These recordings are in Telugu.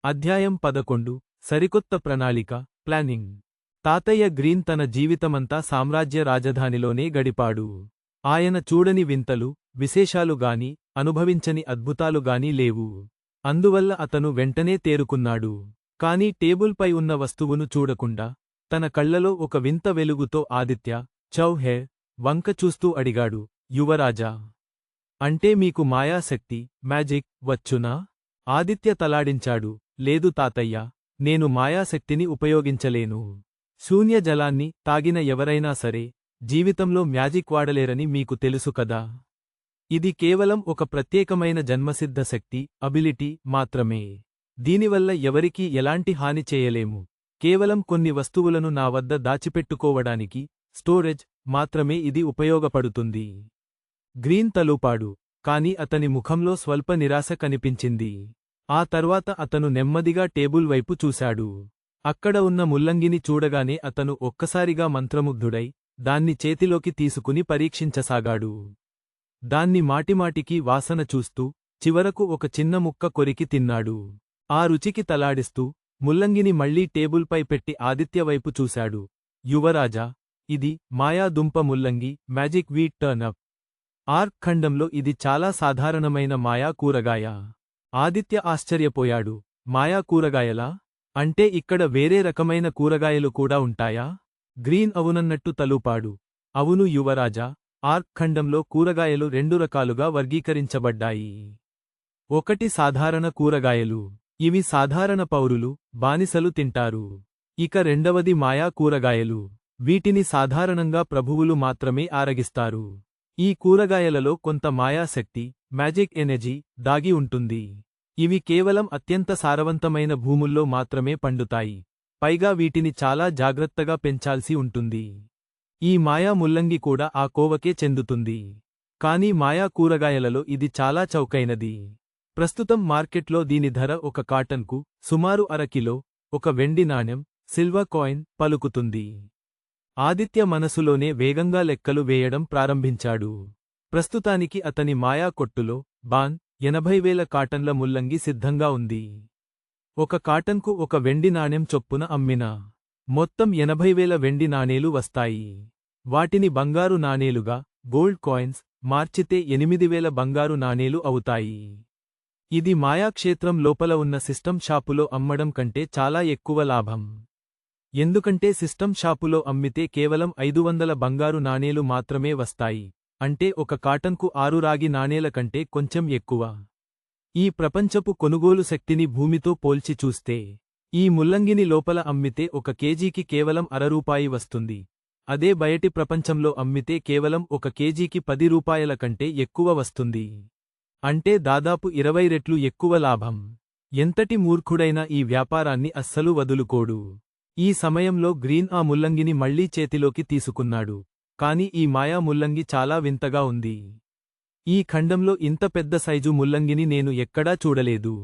అధ్యాయం 11 సరికొత్త ప్రణాళిక ప్లానింగ్. తాతయ్య గ్రీన్ తన జీవితమంతా సామ్రాజ్య రాజధానిలోనే గడిపాడు. ఆయన చూడని వింతలు, విశేషాలుగాని, అనుభవించని అద్భుతాలుగాని లేవు. అందువల్ల అతను వెంటనే తేరుకున్నాడు. కాని టేబుల్పై ఉన్న వస్తువును చూడకుండా, తన కళ్లలో ఒక వింత వెలుగుతో ఆదిత్య చౌహే వంక చూస్తూ అడిగాడు, యువరాజా, అంటే మీకు మాయాశక్తి, మ్యాజిక్ వచ్చునా? ఆదిత్య తలాడించాడు. లేదు తాతయ్య, నేను మాయాశక్తిని ఉపయోగించలేను. శూన్య జలాన్ని తాగిన ఎవరైనా సరే జీవితంలో మ్యాజిక్ వాడలేరని మీకు తెలుసు కదా. ఇది కేవలం ఒక ప్రత్యేకమైన జన్మసిద్ధ శక్తి, అబిలిటీ మాత్రమే. దీనివల్ల ఎవరికీ ఎలాంటి హాని చేయలేము. కేవలం కొన్ని వస్తువులను నా వద్ద దాచిపెట్టుకోవడానికి, స్టోరేజ్ మాత్రమే ఇది ఉపయోగపడుతుంది. గ్రీన్ తలూపాడు. కాని అతని ముఖంలో స్వల్ప నిరాశ కనిపించింది. ఆ తర్వాత అతను నెమ్మదిగా టేబుల్ వైపు చూశాడు. అక్కడ ఉన్న ముల్లంగిని చూడగానే అతను ఒక్కసారిగా మంత్రముగ్ధుడై దాన్ని చేతిలోకి తీసుకుని పరీక్షించసాగాడు. దాన్ని మాటిమాటికి వాసన చూస్తూ చివరకు ఒక చిన్న ముక్క కొరికి తిన్నాడు. ఆ రుచికి తలాడిస్తూ ముల్లంగిని మళ్లీ టేబుల్పై పెట్టి ఆదిత్యవైపు చూశాడు. యువరాజా, ఇది మాయాదుంప ముల్లంగి, మ్యాజిక్ వీట్ టర్నప్. ఆర్క్ ఖండంలో ఇది చాలా సాధారణమైన మాయా కూరగాయ. ఆదిత్య ఆశ్చర్యపోయాడు. మాయా కూరగాయలా? అంటే ఇక్కడ వేరే రకమైన కూరగాయలు కూడా ఉంటాయా? గ్రీన్ అవునన్నట్టు తలూపాడు. అవును యువరాజా, ఆర్క్ ఖండంలో కూరగాయలు రెండు రకాలుగా వర్గీకరించబడ్డాయి. ఒకటి సాధారణ కూరగాయలు. ఇవి సాధారణ పౌరులు, బానిసలు తింటారు. ఇక రెండవది మాయా కూరగాయలు. వీటిని సాధారణంగా ప్రభువులు మాత్రమే ఆరగిస్తారు. ఈ కూరగాయలలో కొంత మాయాశక్తి, మ్యాజిక్ ఎనర్జీ దాగి ఉంటుంది. ఇవి కేవలం అత్యంత సారవంతమైన భూముల్లో మాత్రమే పండుతాయి. పైగా వీటిని చాలా జాగ్రత్తగా పెంచాల్సి ఉంటుంది. ఈ మాయా ముల్లంగి కూడా ఆ కోవకే చెందుతుంది. కానీ మాయా కూరగాయలలో ఇది చాలా చౌకైనది. ప్రస్తుతం మార్కెట్లో దీని ధర ఒక కాటన్కు సుమారు అరకిలో, ఒక వెండి నాణెం, సిల్వర్ కాయిన్ పలుకుతుంది. ఆదిత్య మనసులోనే వేగంగా లెక్కలు వేయడం ప్రారంభించాడు. ప్రస్తుతానికి అతని మాయా కొట్టులో 80,000 కాటన్ల ముల్లంగి సిద్ధంగా ఉంది. ఒక కాటన్కు ఒక వెండి నాణెం చొప్పున అమ్మినా మొత్తం 80,000 వెండి నాణేలు వస్తాయి. వాటిని బంగారు నాణేలుగా, గోల్డ్ కాయిన్స్ మార్చితే 8,000 బంగారు నాణేలు అవుతాయి. ఇది మాయాక్షేత్రం లోపల ఉన్న సిస్టమ్ షాపులో అమ్మడం కంటే చాలా ఎక్కువ లాభం. ఎందుకంటే సిస్టమ్ షాపులో అమ్మితే కేవలం 500 బంగారు నాణేలు మాత్రమే వస్తాయి. అంటే ఒక కాటన్కు 6 రాగి నాణేల కంటే కొంచెం ఎక్కువ. ఈ ప్రపంచపు కొనుగోలు శక్తిని భూమితో పోల్చి చూస్తే ఈ ముల్లంగిని లోపల అమ్మితే ఒక కేజీకి కేవలం ₹60 వస్తుంది. అదే బయటి ప్రపంచంలో అమ్మితే కేవలం ఒక కేజీకి ₹10 కంటే ఎక్కువ వస్తుంది. అంటే దాదాపు 20 రెట్లు ఎక్కువ లాభం. ఎంతటి మూర్ఖుడైనా ఈ వ్యాపారాన్ని అస్సలు వదులుకోడు. ఈ సమయంలో గ్రీన్ ఆ ముల్లంగిని మళ్లీ చేతిలోకి తీసుకున్నాడు. కాని ఈ మాయా ముల్లంగి చాలా వింతగా ఉంది. ఈ ఖండంలో ఇంత పెద్ద సైజు ముల్లంగిని నేను ఎక్కడా చూడలేదు.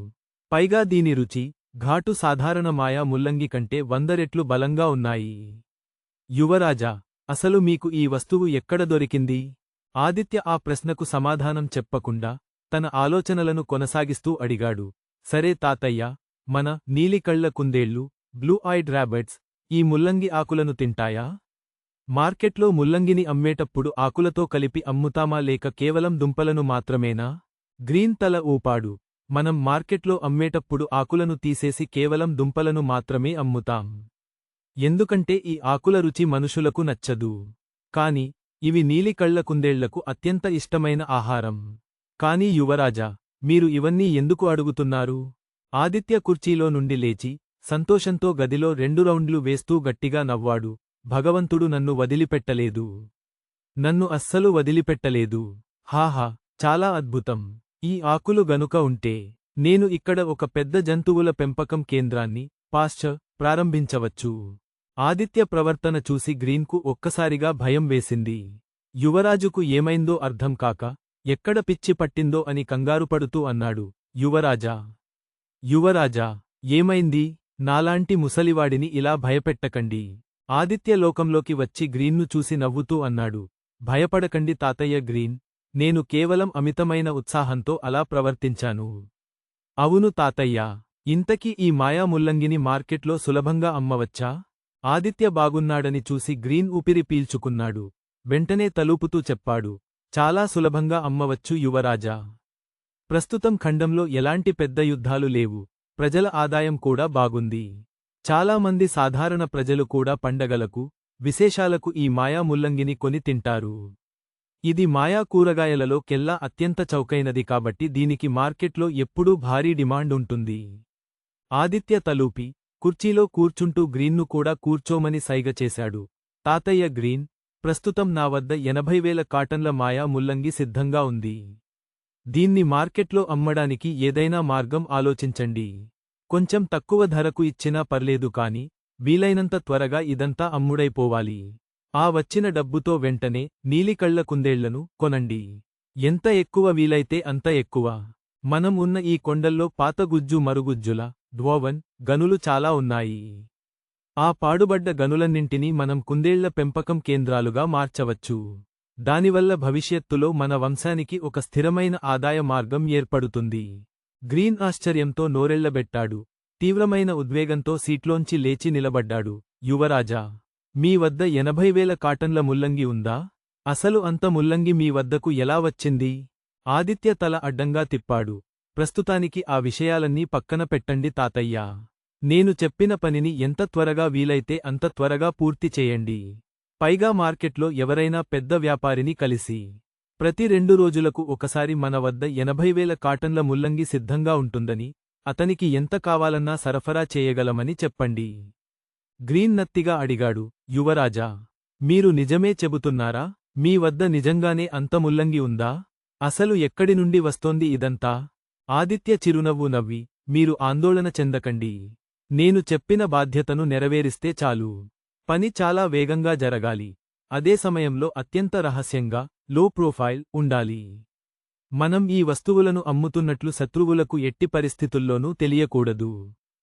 పైగా దీని రుచి, ఘాటు సాధారణ మాయా ముల్లంగి కంటే 100 రెట్లు బలంగా ఉన్నాయి. యువరాజా, అసలు మీకు ఈ వస్తువు ఎక్కడ దొరికింది? ఆదిత్య ఆ ప్రశ్నకు సమాధానం చెప్పకుండా తన ఆలోచనలను కొనసాగిస్తూ అడిగాడు. సరే తాతయ్య, మన నీలికళ్ల కుందేళ్లు, బ్లూ ఐడ్ ర్యాబిట్స్ ఈ ముల్లంగి ఆకులను తింటాయా? మార్కెట్లో ముల్లంగిని అమ్మేటప్పుడు ఆకులతో కలిపి అమ్ముతామా లేక కేవలం దుంపలను మాత్రమేనా? గ్రీన్ తల ఊపాడు. మనం మార్కెట్లో అమ్మేటప్పుడు ఆకులను తీసేసి కేవలం దుంపలను మాత్రమే అమ్ముతాం. ఎందుకంటే ఈ ఆకుల రుచి మనుషులకు నచ్చదు. కాని ఇవి నీలికళ్ల కుందేళ్లకు అత్యంత ఇష్టమైన ఆహారం. కాని యువరాజా, మీరు ఇవన్నీ ఎందుకు అడుగుతున్నారు? ఆదిత్య కుర్చీలో నుండి లేచి సంతోషంతో గదిలో 2 రౌండ్లు వేస్తూ గట్టిగా నవ్వాడు. భగవంతుడు నన్ను వదిలిపెట్టలేదు. నన్ను అస్సలు వదిలిపెట్టలేదు. హాహా, చాలా అద్భుతం. ఈ ఆకులు గనుక ఉంటే నేను ఇక్కడ ఒక పెద్ద జంతువుల పెంపకం కేంద్రాన్ని, పాస్చర్ ప్రారంభించవచ్చు. ఆదిత్య ప్రవర్తన చూసి గ్రీన్కు ఒక్కసారిగా భయం వేసింది. యువరాజుకు ఏమైందో అర్థం కాక, ఎక్కడ పిచ్చి పట్టిందో అని కంగారుపడుతూ అన్నాడు. యువరాజా, యువరాజా, ఏమైంది? నాలాంటి ముసలివాడిని ఇలా భయపెట్టకండి. ఆదిత్య లోకంలోకి వచ్చి గ్రీన్ను చూసి నవ్వుతూ అన్నాడు. భయపడకండి తాతయ్య గ్రీన్, నేను కేవలం అమితమైన ఉత్సాహంతో అలా ప్రవర్తించాను. అవును తాతయ్యా, ఇంతకీ ఈ మాయా ముల్లంగిని మార్కెట్లో సులభంగా అమ్మవచ్చా? ఆదిత్య బాగున్నాడని చూసి గ్రీన్ ఊపిరి పీల్చుకున్నాడు. వెంటనే తలూపుతూ చెప్పాడు. చాలా సులభంగా అమ్మవచ్చు యువరాజా. ప్రస్తుతం ఖండంలో ఎలాంటి పెద్ద యుద్ధాలు లేవు. ప్రజల ఆదాయం కూడా బాగుంది. చాలామంది సాధారణ ప్రజలు కూడా పండగలకు, విశేషాలకు ఈ మాయా ముల్లంగిని కొని తింటారు. ఇది మాయా కూరగాయలలో కెల్లా అత్యంత చౌకైనది కాబట్టి దీనికి మార్కెట్లో ఎప్పుడూ భారీ డిమాండ్ ఉంటుంది. ఆదిత్య తలూపి, కుర్చీలో కూర్చుంటూ గ్రీన్ను కూడా కూర్చోమని సైగ చేశాడు. తాతయ్య గ్రీన్, ప్రస్తుతం నా వద్ద 80,000 కాటన్ల మాయా ముల్లంగి సిద్ధంగా ఉంది. దీన్ని మార్కెట్లో అమ్మడానికి ఏదైనా మార్గం ఆలోచించండి. కొంచెం తక్కువ ధరకు ఇచ్చినా పర్లేదు కాని, వీలైనంత త్వరగా ఇదంతా అమ్ముడైపోవాలి. ఆ వచ్చిన డబ్బుతో వెంటనే నీలికళ్ల కుందేళ్లను కొనండి. ఎంత ఎక్కువ వీలైతే అంత ఎక్కువ. మనం ఉన్న ఈ కొండల్లో పాతగుజ్జు మరుగుజ్జుల, డ్వోవన్, గనులు చాలా ఉన్నాయి. ఆ పాడుబడ్డ గనులన్నింటినీ మనం కుందేళ్ల పెంపకం కేంద్రాలుగా మార్చవచ్చు. దానివల్ల భవిష్యత్తులో మన వంశానికి ఒక స్థిరమైన ఆదాయ మార్గం ఏర్పడుతుంది. గ్రీన్ ఆశ్చర్యంతో నోరెళ్లబెట్టాడు. తీవ్రమైన ఉద్వేగంతో సీట్లోంచి లేచి నిలబడ్డాడు. యువరాజా, మీ వద్ద 80,000 కాటన్ల ముల్లంగి ఉందా? అసలు అంత ముల్లంగి మీ వద్దకు ఎలా వచ్చింది? ఆదిత్య తల అడ్డంగా తిప్పాడు. ప్రస్తుతానికి ఆ విషయాలన్నీ పక్కన పెట్టండి తాతయ్యా. నేను చెప్పిన పనిని ఎంత త్వరగా వీలైతే అంత త్వరగా పూర్తి చేయండి. పైగా మార్కెట్లో ఎవరైనా పెద్ద వ్యాపారిని కలిసి, ప్రతి 2 రోజులకు ఒకసారి మన వద్ద 80,000 కాటన్ల ముల్లంగి సిద్ధంగా ఉంటుందని, అతనికి ఎంత కావాలన్నా సరఫరా చేయగలమని చెప్పండి. గ్రీన్ నత్తిగా అడిగాడు. యువరాజా, మీరు నిజమే చెబుతున్నారా? మీ వద్ద నిజంగానే అంత ముల్లంగి ఉందా? అసలు ఎక్కడి నుండి వస్తోంది ఇదంతా? ఆదిత్య చిరునవ్వు నవ్వి, మీరు ఆందోళన చెందకండి. నేను చెప్పిన బాధ్యతను నెరవేరిస్తే చాలు. పని చాలా వేగంగా జరగాలి. అదే సమయంలో అత్యంత రహస్యంగా, లో ప్రొఫైల్ ఉండాలి. మనం ఈ వస్తువులను అమ్ముతున్నట్లు శత్రువులకు ఎట్టి పరిస్థితుల్లోనూ తెలియకూడదు.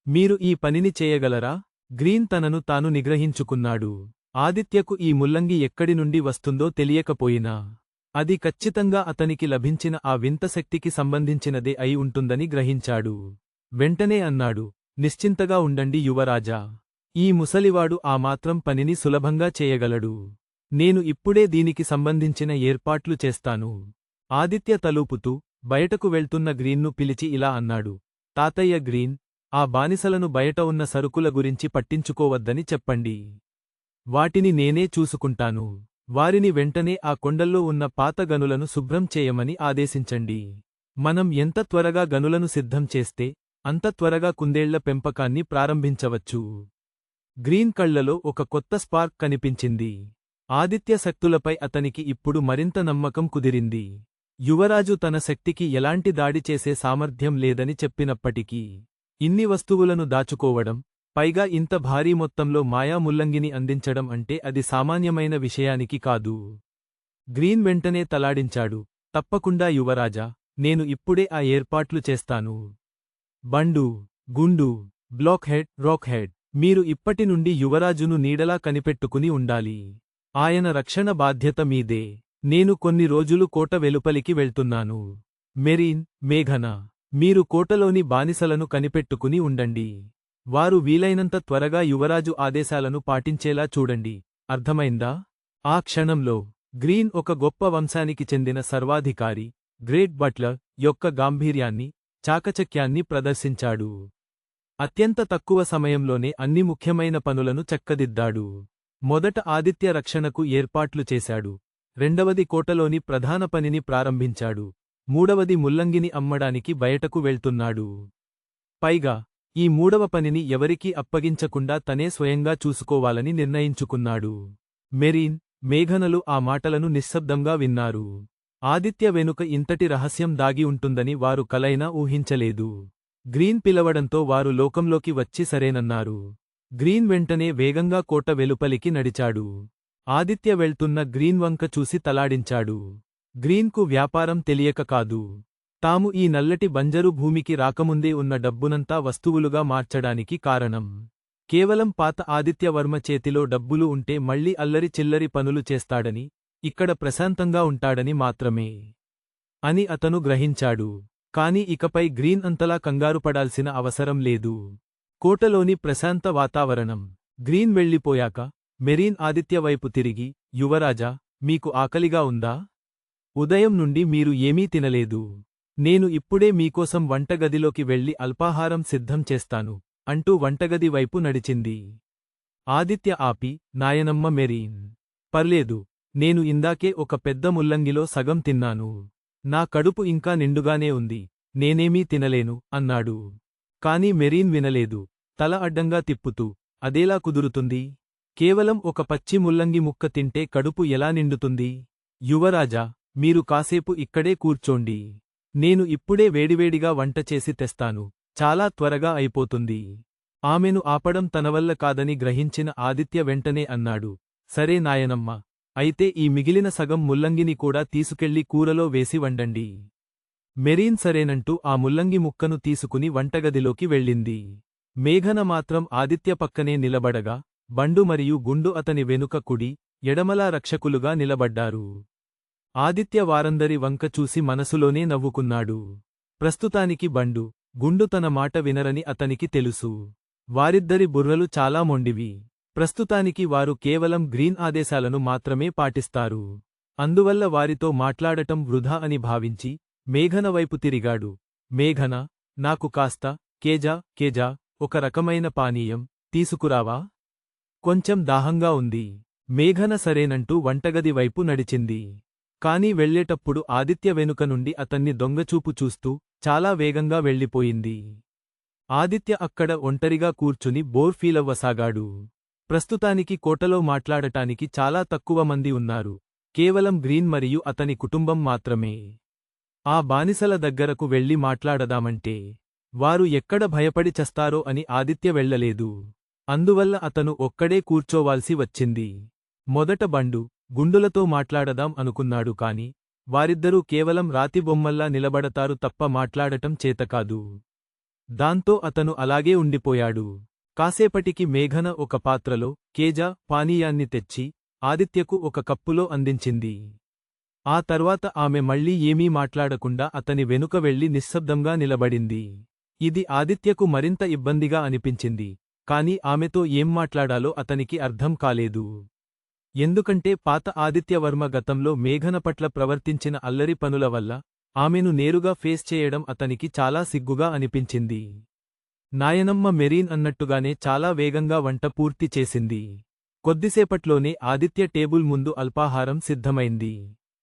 మీరు ఈ పనిని చేయగలరా? గ్రీన్ తనను తాను నిగ్రహించుకున్నాడు. ఆదిత్యకు ఈ ముల్లంగి ఎక్కడి నుండి వస్తుందో తెలియకపోయినా, అది ఖచ్చితంగా అతనికి లభించిన ఆ వింత శక్తికి సంబంధించినదే అయి ఉంటుందని గ్రహించాడు. వెంటనే అన్నాడు, నిశ్చింతగా ఉండండి యువరాజా. ఈ ముసలివాడు ఆ మాత్రం పనిని సులభంగా చేయగలడు. నేను ఇప్పుడే దీనికి సంబంధించిన ఏర్పాట్లు చేస్తాను. ఆదిత్య తలూపుతూ, బయటకు వెళ్తున్న గ్రీన్ను పిలిచి ఇలా అన్నాడు. తాతయ్య గ్రీన్, ఆ బానిసలను బయట ఉన్న సరుకుల గురించి పట్టించుకోవద్దని చెప్పండి. వాటిని నేనే చూసుకుంటాను. వారిని వెంటనే ఆ కొండల్లో ఉన్న పాత గనులను శుభ్రం చేయమని ఆదేశించండి. మనం ఎంత త్వరగా గనులను సిద్ధం చేస్తే, అంత త్వరగా కుందేళ్ల పెంపకాన్ని ప్రారంభించవచ్చు. గ్రీన్ కళ్లలో ఒక కొత్త స్పార్క్ కనిపించింది. ఆదిత్య శక్తులపై అతనికి ఇప్పుడు మరింత నమ్మకం కుదిరింది. యువరాజు తన శక్తికి ఎలాంటి దాడి చేసే సామర్థ్యం లేదని చెప్పినప్పటికీ, ఇన్ని వస్తువులను దాచుకోవడం, పైగా ఇంత భారీ మొత్తంలో మాయా ముల్లంగిని అందించడం అంటే అది సామాన్యమైన విషయానికి కాదు. గ్రీన్ వెంటనే తలాడించాడు. తప్పకుండా యువరాజా, నేను ఇప్పుడే ఆ ఏర్పాట్లు చేస్తాను. బండు, గుండు, బ్లాక్ హెడ్, రాక్ హెడ్, మీరు ఇప్పటి నుండి యువరాజును నీడలా కనిపెట్టుకుని ఉండాలి. ఆయన రక్షణ బాధ్యత మీదే. నేను కొన్ని రోజులు కోట వెలుపలికి వెళ్తున్నాను. మెరీన్, మేఘన, మీరు కోటలోని బానిసలను కనిపెట్టుకుని ఉండండి. వారు వీలైనంత త్వరగా యువరాజు ఆదేశాలను పాటించేలా చూడండి. అర్థమైందా? ఆ క్షణంలో గ్రీన్ ఒక గొప్ప వంశానికి చెందిన సర్వాధికారి, గ్రేట్ బట్లర్ యొక్క గాంభీర్యాన్ని, చాకచక్యాన్ని ప్రదర్శించాడు. అత్యంత తక్కువ సమయంలోనే అన్ని ముఖ్యమైన పనులను చక్కదిద్దాడు. మొదట ఆదిత్య రక్షణకు ఏర్పాట్లు చేశాడు. రెండవది కోటలోని ప్రధాన పనిని ప్రారంభించాడు. మూడవది ముల్లంగిని అమ్మడానికి బయటకు వెళ్తున్నాడు. పైగా ఈ మూడవ పనిని ఎవరికీ అప్పగించకుండా తనే స్వయంగా చూసుకోవాలని నిర్ణయించుకున్నాడు. మెరీన్, మేఘనలు ఆ మాటలను నిశ్శబ్దంగా విన్నారు. ఆదిత్య వెనుక ఇంతటి రహస్యం దాగి ఉంటుందని వారు కలైనా ఊహించలేదు. గ్రీన్ పిలవడంతో వారు లోకంలోకి వచ్చి సరేనన్నారు. గ్రీన్ వెంటనే వేగంగా కోట వెలుపలికి నడిచాడు. ఆదిత్య వెళ్తున్న గ్రీన్ వంక చూసి తలాడించాడు. గ్రీన్కు వ్యాపారం తెలియక కాదు. తాము ఈ నల్లటి బంజరు భూమికి రాకముందే ఉన్న డబ్బునంతా వస్తువులుగా మార్చడానికి కారణం. కేవలం పాత ఆదిత్యవర్మ చేతిలో డబ్బులు ఉంటే మళ్లీ అల్లరి చిల్లరి పనులు చేస్తాడని, ఇక్కడ ప్రశాంతంగా ఉంటాడని మాత్రమే అని అతను గ్రహించాడు. కాని ఇకపై గ్రీన్ అంతలా కంగారుపడాల్సిన అవసరం లేదు. కోటలోని ప్రశాంత వాతావరణం. గ్రీన్ వెళ్ళిపోయాక మెరీన్ ఆదిత్య వైపు తిరిగి, యువరాజా, మీకు ఆకలిగా ఉందా? ఉదయం నుండి మీరు ఏమీ తినలేదు. నేను ఇప్పుడే మీకోసం వంటగదిలోకి వెళ్లి అల్పాహారం సిద్ధం చేస్తాను అంటూ వంటగది వైపు నడిచింది. ఆదిత్య ఆపి, నాయనమ్మ మెరీన్, పర్లేదు, నేను ఇందాకే ఒక పెద్ద ముల్లంగిలో సగం తిన్నాను. నా కడుపు ఇంకా నిండుగానే ఉంది, నేనేమీ తినలేను అన్నాడు. కాని మెరీన్ వినలేదు. తల అడ్డంగా తిప్పుతూ, అదేలా కుదురుతుంది? కేవలం ఒక పచ్చి ముల్లంగి ముక్క తింటే కడుపు ఎలా నిండుతుంది? యువరాజా, మీరు కాసేపు ఇక్కడే కూర్చోండి. నేను ఇప్పుడే వేడివేడిగా వంట చేసి తెస్తాను. చాలా త్వరగా అయిపోతుంది. ఆమెను ఆపడం తనవల్ల కాదని గ్రహించిన ఆదిత్య వెంటనే అన్నాడు, సరే నాయనమ్మ, అయితే ఈ మిగిలిన సగం ముల్లంగిని కూడా తీసుకెళ్లి కూరలో వేసి వండండి. మెరీన్ సరేనంటూ ఆ ముల్లంగి ముక్కను తీసుకుని వంటగదిలోకి వెళ్ళింది. మేఘన మాత్రం ఆదిత్య పక్కనే నిలబడగా, బండు మరియు గుండు అతని వెనుక కుడి, ఎడమలా రక్షకులుగా నిలబడ్డారు. ఆదిత్య వారందరి వంక చూసి మనసులోనే నవ్వుకున్నాడు. ప్రస్తుతానికి బండు, గుండు తన మాట వినరని అతనికి తెలుసు. వారిద్దరి బుర్రలు చాలా మొండివి. ప్రస్తుతానికి వారు కేవలం గ్రీన్ ఆదేశాలను మాత్రమే పాటిస్తారు. అందువల్ల వారితో మాట్లాడటం వృధా అని భావించి మేఘన వైపు తిరిగాడు. మేఘన, నాకు కాస్త కేజా ఒక రకమైన పానీయం తీసుకురావా? కొంచెం దాహంగా ఉంది. మేఘన సరేనంటూ వంటగది వైపు నడిచింది. కాని వెళ్లేటప్పుడు ఆదిత్య వెనుక నుండి అతన్ని దొంగచూపు చూస్తూ చాలా వేగంగా వెళ్ళిపోయింది. ఆదిత్య అక్కడ ఒంటరిగా కూర్చుని బోర్ ఫీలవ్వసాగాడు. ప్రస్తుతానికి కోటలో మాట్లాడటానికి చాలా తక్కువ మంది ఉన్నారు. కేవలం గ్రీన్ మరియు అతని కుటుంబం మాత్రమే. ఆ బానిసల దగ్గరకు వెళ్లి మాట్లాడదామంటే వారు ఎక్కడ భయపడి చస్తారో అని ఆదిత్య వెళ్లలేదు. అందువల్ల అతను ఒక్కడే కూర్చోవాల్సి వచ్చింది. మొదట బండు, గుండులతో మాట్లాడదాం అనుకున్నాడు కాని వారిద్దరూ కేవలం రాతి బొమ్మల్లా నిలబడతారు తప్ప మాట్లాడటం చేతకాదు. దాంతో అతను అలాగే ఉండిపోయాడు. కాసేపటికి మేఘన ఒక పాత్రలో కేజా పానీయాన్ని తెచ్చి ఆదిత్యకు ఒక కప్పులో అందించింది. ఆ తర్వాత ఆమె మళ్ళీ ఏమీ మాట్లాడకుండా అతని వెనుక వెళ్లి నిశ్శబ్దంగా నిలబడింది. ఇది ఆదిత్యకు మరింత ఇబ్బందిగా అనిపించింది. కాని ఆమెతో ఏం మాట్లాడాలో అతనికి అర్థం కాలేదు. ఎందుకంటే పాత ఆదిత్యవర్మ గతంలో మేఘన పట్ల ప్రవర్తించిన అల్లరి పనుల వల్ల ఆమెను నేరుగా ఫేస్ చేయడం అతనికి చాలా సిగ్గుగా అనిపించింది. నాయనమ్మ మెరీన్ అన్నట్టుగానే చాలా వేగంగా వంట పూర్తి చేసింది. కొద్దిసేపట్లోనే ఆదిత్య టేబుల్ ముందు అల్పాహారం సిద్ధమైంది.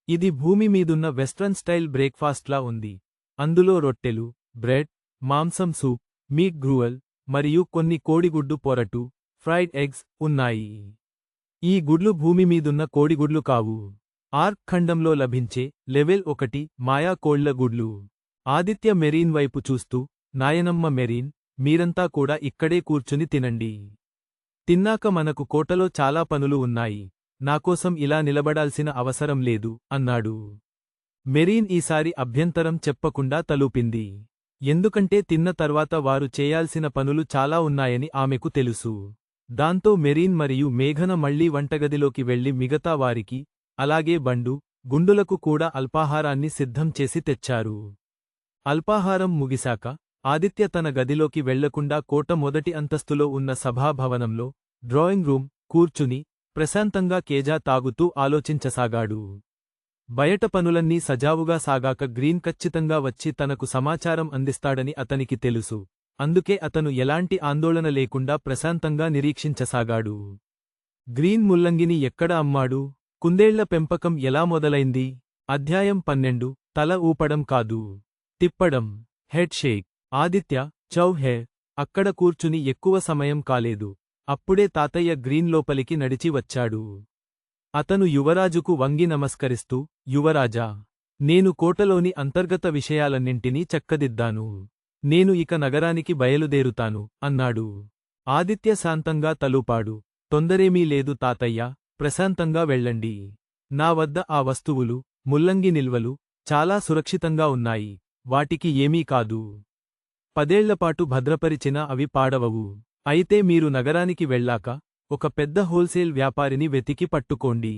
ఇది భూమి మీదున్న వెస్ట్రన్ స్టైల్ బ్రేక్ఫాస్ట్లా ఉంది. అందులో రొట్టెలు, బ్రెడ్, మాంసం సూప్, మీట్ గ్రూవల్ మరియు కొన్ని కోడిగుడ్డు పొరటు, ఫ్రైడ్ ఎగ్స్ ఉన్నాయి. ఈ గుడ్లు భూమి మీదున్న కోడిగుడ్లు కావు. ఆర్క్ ఖండంలో లభించే లెవెల్ 1 మాయా కోళ్ల గుడ్లు. ఆదిత్య మెరీన్ వైపు చూస్తూ, నాయనమ్మ మెరీన్, మీరంతా కూడా ఇక్కడే కూర్చుని తినండి. తిన్నాక మనకు కోటలో చాలా పనులు ఉన్నాయి. నాకోసం ఇలా నిలబడాల్సిన అవసరం లేదు అన్నాడు. మెరీన్ ఈసారి అభ్యంతరం చెప్పకుండా తలూపింది. ఎందుకంటే తిన్న తర్వాత వారు చేయాల్సిన పనులు చాలా ఉన్నాయని ఆమెకు తెలుసు. దాంతో మెరీన్ మరియు మేఘన మళ్లీ వంటగదిలోకి వెళ్లి మిగతా వారికి, అలాగే బండు, గుండులకు కూడా అల్పాహారాన్ని సిద్ధం చేసి తెచ్చారు. అల్పాహారం ముగిశాక ఆదిత్య తన గదిలోకి వెళ్లకుండా కోట మొదటి అంతస్తులో ఉన్న సభాభవనంలో డ్రాయింగ్ రూమ్ కూర్చుని ప్రశాంతంగా కేజా తాగుతూ ఆలోచించసాగాడు. బయట పనులన్నీ సజావుగా సాగాక గ్రీన్ ఖచ్చితంగా వచ్చి తనకు సమాచారం అందిస్తాడని అతనికి తెలుసు. అందుకే అతను ఎలాంటి ఆందోళన లేకుండా ప్రశాంతంగా నిరీక్షించసాగాడు. గ్రీన్ ముల్లంగిని ఎక్కడ అమ్మాడు? కుందేళ్ల పెంపకం ఎలా మొదలైంది? అధ్యాయం 12 తల ఊపడం కాదు, తిప్పడం. హెడ్ షేక్. ఆదిత్య, చౌ హే. అక్కడ కూర్చుని ఎక్కువ సమయం కాలేదు. అప్పుడే తాతయ్య గ్రీన్ లోపలికి నడిచి వచ్చాడు. అతను యువరాజుకు వంగి నమస్కరిస్తూ, యువరాజా, నేను కోటలోని అంతర్గత విషయాలన్నింటినీ చక్కదిద్దాను. నేను ఇక నగరానికి బయలుదేరుతాను అన్నాడు. ఆదిత్య శాంతంగా తలూపాడు. తొందరేమీ లేదు తాతయ్య, ప్రశాంతంగా వెళ్ళండి. నా వద్ద ఆ వస్తువులు, ముల్లంగి నిల్వలు చాలా సురక్షితంగా ఉన్నాయి. వాటికి ఏమీ కాదు. 10 ఏళ్లపాటు భద్రపరిచినా అవి పాడవవు. అయితే మీరు నగరానికి వెళ్ళాక ఒక పెద్ద హోల్సేల్ వ్యాపారిని వెతికి పట్టుకోండి.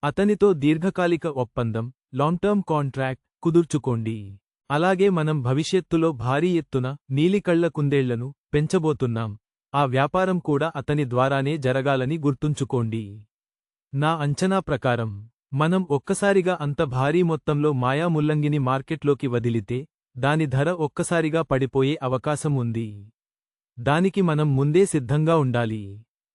అతనితో దీర్ఘకాలిక ఒప్పందం, లాంగ్ టర్మ్ కాంట్రాక్ట్ కుదుర్చుకోండి. అలాగే మనం భవిష్యత్తులో భారీ ఎత్తున నీలికళ్ల కుందేళ్లను పెంచబోతున్నాం. ఆ వ్యాపారం కూడా అతని ద్వారానే జరగాలని గుర్తుంచుకోండి. నా అంచనా ప్రకారం మనం ఒక్కసారిగా అంత భారీ మొత్తంలో మాయా ముల్లంగిని మార్కెట్లోకి వదిలితే దాని ధర ఒక్కసారిగా పడిపోయే అవకాశం ఉంది. దానికి మనం ముందే సిద్ధంగా ఉండాలి.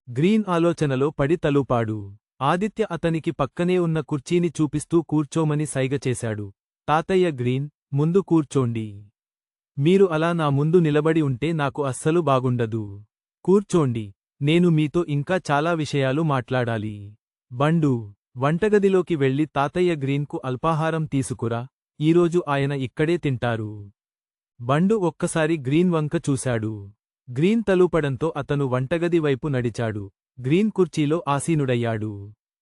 గ్రీన్ ఆలోచనలో పడి తలూపాడు. ఆదిత్య అతనికి పక్కనే ఉన్న కుర్చీని చూపిస్తూ కూర్చోమని సైగ చేశాడు. తాతయ్య గ్రీన్, ముందు కూర్చోండి. మీరు అలా నా ముందు నిలబడి ఉంటే నాకు అస్సలు బాగుండదు. కూర్చోండి, నేను మీతో ఇంకా చాలా విషయాలు మాట్లాడాలి. బండు, వంటగదిలోకి వెళ్లి తాతయ్య గ్రీన్కు అల్పాహారం తీసుకురా, ఈరోజు ఆయన ఇక్కడే తింటారు. బండు ఒక్కసారి గ్రీన్ వంక చూశాడు. గ్రీన్ తలూపడంతో అతను వంటగది వైపు నడిచాడు. గ్రీన్ కుర్చీలో ఆసీనుడయ్యాడు.